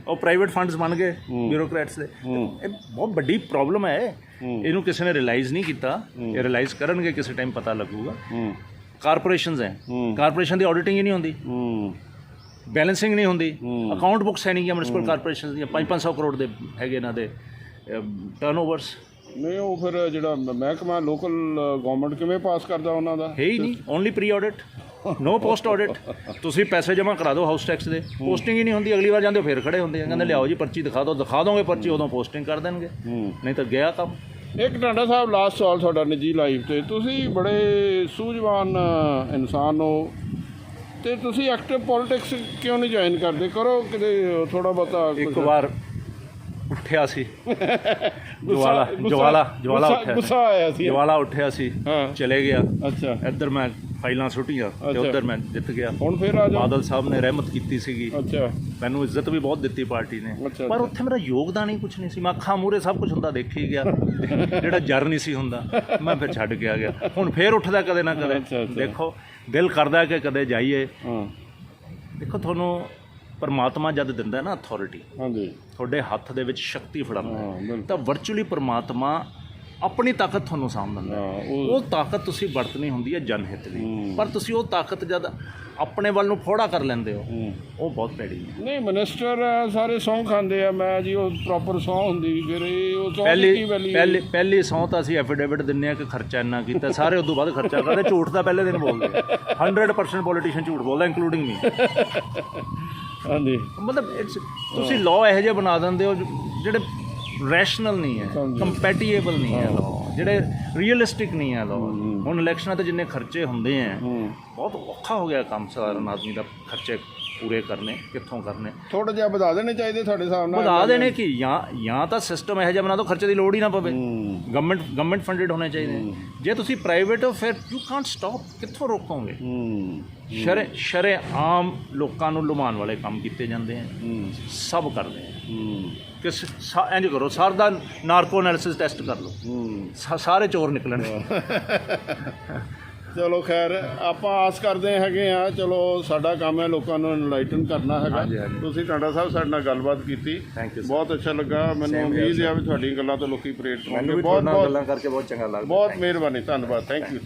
ਉਹ ਪ੍ਰਾਈਵੇਟ ਫੰਡਸ ਬਣ ਗਏ ਬਿਊਰੋਕਰੈਟਸ ਦੇ। ਇਹ ਬਹੁਤ ਵੱਡੀ ਪ੍ਰੋਬਲਮ ਹੈ। ਇਹਨੂੰ ਕਿਸੇ ਨੇ ਰਿਅਲਾਈਜ਼ ਨਹੀਂ ਕੀਤਾ। ਇਹ ਰਿਅਲਾਈਜ਼ ਕਰਨਗੇ ਕਿਸੇ ਟਾਈਮ, ਪਤਾ ਲੱਗੂਗਾ। ਕਾਰਪੋਰੇਸ਼ਨਸ ਹੈ, ਕਾਰਪੋਰੇਸ਼ਨ ਦੀ ਆਡੀਟਿੰਗ ਹੀ ਨਹੀਂ ਹੁੰਦੀ, ਬੈਲੈਂਸਿੰਗ ਨਹੀਂ ਹੁੰਦੀ, ਅਕਾਊਂਟ ਬੁੱਕਸ ਹੈ ਨਹੀਂ ਗਿਆ ਮਿਊਨਿਸਪਲ ਕਾਰਪੋਰੇਸ਼ਨ ਦੀਆਂ। 500 ਕਰੋੜ ਦੇ ਹੈਗੇ ਇਹਨਾਂ ਦੇ ਟਰਨਓਵਰਸ। ਨਹੀਂ, ਉਹ ਫਿਰ ਜਿਹੜਾ ਮਹਿਕਮਾ ਲੋਕਲ ਗਵਰਨਮੈਂਟ ਕਿਵੇਂ ਪਾਸ ਕਰਦਾ ਉਹਨਾਂ ਦਾ? ਹੈ ਹੀ ਨਹੀਂ। ਓਨਲੀ ਪ੍ਰੀ ਆਡਿਟ, ਨੋ ਪੋਸਟ ਆਡਿਟ। ਤੁਸੀਂ ਪੈਸੇ ਜਮ੍ਹਾਂ ਕਰਾ ਦਿਓ ਹਾਊਸ ਟੈਕਸ ਦੇ, ਪੋਸਟਿੰਗ ਹੀ ਨਹੀਂ ਹੁੰਦੀ। ਅਗਲੀ ਵਾਰ ਜਾਂਦੇ ਹੋ ਫਿਰ ਖੜੇ ਹੁੰਦੇ ਆ, ਕਹਿੰਦੇ ਲਿਆਓ ਜੀ ਪਰਚੀ ਦਿਖਾ ਦੋਗੇ ਪਰਚੀ, ਉਦੋਂ ਪੋਸਟਿੰਗ ਕਰ ਦੇਣਗੇ, ਨਹੀਂ ਤਾਂ ਗਿਆ ਕੰਮ। ਇੱਕ ਟਾਂਡਾ ਸਾਹਿਬ, ਲਾਸਟ ਸਵਾਲ ਤੁਹਾਡਾ ਨਿੱਜੀ ਲਾਈਫ 'ਤੇ। ਤੁਸੀਂ ਬੜੇ ਸੂਝਵਾਨ ਇਨਸਾਨ ਹੋ ਅਤੇ ਤੁਸੀਂ ਐਕਟਿਵ ਪੋਲੀਟਿਕਸ ਕਿਉਂ ਨਹੀਂ ਜੁਆਇਨ ਕਰਦੇ? ਕਰੋ ਕਿਤੇ ਥੋੜ੍ਹਾ ਬਹੁਤਾ। ਇੱਕ ਵਾਰ ਉੱਠਿਆ ਸੀ ਜਵਾਲਾ ਉੱਠਿਆ ਸੀ, ਚਲੇ ਗਿਆ। ਅੱਛਾ। ਇੱਧਰ ਮੈਂ ਫਾਈਲਾਂ ਸੁੱਟੀਆਂ ਤੇ ਉੱਧਰ ਮੈਂ ਜਿੱਤ ਗਿਆ। ਹੁਣ ਫਿਰ ਬਾਦਲ ਸਾਹਿਬ ਨੇ ਰਹਿਮਤ ਕੀਤੀ ਸੀਗੀ। ਅੱਛਾ। ਮੈਨੂੰ ਇੱਜ਼ਤ ਵੀ ਬਹੁਤ ਦਿੱਤੀ ਪਾਰਟੀ ਨੇ, ਪਰ ਉੱਥੇ ਮੇਰਾ ਯੋਗਦਾਨ ਹੀ ਕੁਛ ਨਹੀਂ ਸੀ। ਮੈਂ ਅੱਖਾਂ ਮੂਹਰੇ ਸਭ ਕੁਛ ਹੁੰਦਾ ਦੇਖੀ ਗਿਆ, ਜਿਹੜਾ ਜਰ ਨਹੀਂ ਸੀ ਹੁੰਦਾ। ਮੈਂ ਫਿਰ ਛੱਡ ਕੇ ਆ ਗਿਆ। ਹੁਣ ਫਿਰ ਉੱਠਦਾ ਕਦੇ ਨਾ ਕਦੇ। ਦੇਖੋ, ਦਿਲ ਕਰਦਾ ਕਿ ਕਦੇ ਜਾਈਏ। ਦੇਖੋ, ਤੁਹਾਨੂੰ ਪਰਮਾਤਮਾ ਜਦ ਦਿੰਦਾ ਨਾ ਅਥਾਰਟੀ, ਤੁਹਾਡੇ ਹੱਥ ਦੇ ਵਿੱਚ ਸ਼ਕਤੀ ਫੜਾਉਂਦਾ, ਤਾਂ ਵਰਚੁਅਲੀ ਪਰਮਾਤਮਾ ਆਪਣੀ ਤਾਕਤ ਤੁਹਾਨੂੰ ਸਾਂਭ ਦਿੰਦਾ ਉਹ ਤਾਕਤ ਤੁਸੀਂ ਵਰਤਣੀ ਹੁੰਦੀ ਹੈ ਜਨਹਿਤ ਲਈ, ਪਰ ਤੁਸੀਂ ਉਹ ਤਾਕਤ ਜਦ ਆਪਣੇ ਵੱਲ ਨੂੰ ਫੋੜਾ ਕਰ ਲੈਂਦੇ ਹੋ ਉਹ ਬਹੁਤ ਭੈੜੀ ਹੈ। ਨਹੀਂ ਮਿਨਿਸਟਰ ਸਾਰੇ ਸਹੁੰ ਖਾਂਦੇ ਆ, ਮੈਂ ਜੀ ਉਹ ਪ੍ਰੋਪਰ ਸਹੁੰ ਹੁੰਦੀ ਫਿਰ ਇਹ ਉਹ ਸਹੁੰ ਦੀ ਕੀ ਵੈਲੀ? ਪਹਿਲੀ ਸਹੁੰ ਤਾਂ ਅਸੀਂ ਐਫੀਡੇਵਿਟ ਦਿੰਦੇ ਆ ਕਿ ਖਰਚਾ ਇੰਨਾ ਕੀਤਾ, ਸਾਰੇ ਉਦੋਂ ਬਾਅਦ ਖਰਚਾ ਕਰਦੇ, ਝੂਠ ਤਾਂ ਪਹਿਲੇ ਦਿਨ ਬੋਲਦੇ 100% ਪੋਲੀਟੀਸ਼ੀਅਨ ਝੂਠ ਬੋਲਦਾ ਇੰਕਲੂਡਿੰਗ ਮੀ। ਹਾਂਜੀ ਮਤਲਬ ਤੁਸੀਂ ਲਾਅ ਇਹੋ ਜਿਹੇ ਬਣਾ ਦਿੰਦੇ ਹੋ ਜਿਹੜੇ ਰੈਸ਼ਨਲ ਨਹੀਂ ਹੈ, ਕੰਪੈਟੀਏਬਲ ਨਹੀਂ ਹੈ ਲਾਅ, ਜਿਹੜੇ ਰੀਅਲਿਸਟਿਕ ਨਹੀਂ ਹੈ ਲਾਅ। ਹੁਣ ਇਲੈਕਸ਼ਨਾਂ 'ਤੇ ਜਿੰਨੇ ਖਰਚੇ ਹੁੰਦੇ ਹੈ ਬਹੁਤ ਔਖਾ ਹੋ ਗਿਆ ਕੰਮ ਸਾਧਾਰਨ ਆਦਮੀ ਦਾ ਖਰਚੇ ਪੂਰੇ ਕਰਨੇ, ਕਿੱਥੋਂ ਕਰਨੇ? ਥੋੜ੍ਹਾ ਜਿਹਾ ਵਧਾ ਦੇਣੇ ਚਾਹੀਦੇ ਤੁਹਾਡੇ ਹਿਸਾਬ ਨਾਲ? ਵਧਾ ਦੇਣੇ ਕਿ ਜਾਂ ਤਾਂ ਸਿਸਟਮ ਇਹੋ ਜਿਹਾ ਬਣਾ ਦਿਓ ਖਰਚੇ ਦੀ ਲੋੜ ਹੀ ਨਾ ਪਵੇ, ਗਵਰਨਮੈਂਟ ਫੰਡਡ ਹੋਣੇ ਚਾਹੀਦੇ। ਜੇ ਤੁਸੀਂ ਪ੍ਰਾਈਵੇਟ ਹੋ ਫਿਰ ਯੂ ਕਾਂਟ ਸਟਾਪ, ਕਿੱਥੋਂ ਰੋਕੋਗੇ? ਸ਼ਰੇਆਮ ਲੋਕਾਂ ਨੂੰ ਲੁਭਾਉਣ ਵਾਲੇ ਕੰਮ ਕੀਤੇ ਜਾਂਦੇ ਹੈ, ਸਭ ਕਰਦੇ ਹੈ ਕਿ ਇੰਝ ਕਰੋ, ਸਾਰ ਦਾ ਨਾਰਕੋ ਐਨਾਲਿਸਿਸ ਟੈਸਟ ਕਰ ਲਓ, ਸਾਰੇ ਚੋਰ ਨਿਕਲਣਗੇ। ਚਲੋ ਖੈਰ ਆਪਾਂ ਆਸ ਕਰਦੇ ਹੈਗੇ ਆ, ਚਲੋ ਸਾਡਾ ਕੰਮ ਹੈ ਲੋਕਾਂ ਨੂੰ ਐਨਲਾਈਟਨ ਕਰਨਾ ਹੈਗਾ। ਤੁਸੀਂ ਟਾਂਡਾ ਸਾਹਿਬ ਸਾਡੇ ਨਾਲ ਗੱਲਬਾਤ ਕੀਤੀ, ਬਹੁਤ ਅੱਛਾ ਲੱਗਾ। ਮੈਨੂੰ ਉਮੀਦ ਹੈ ਵੀ ਤੁਹਾਡੀਆਂ ਗੱਲਾਂ ਤੋਂ ਲੋਕੀ ਪ੍ਰੇਰਿਤ ਹੋਣਗੇ। ਬਹੁਤ ਗੱਲਾਂ ਕਰਕੇ ਬਹੁਤ ਚੰਗਾ ਲੱਗਦਾ। ਬਹੁਤ ਮਿਹਰਬਾਨੀ, ਧੰਨਵਾਦ, ਥੈਂਕ ਯੂ।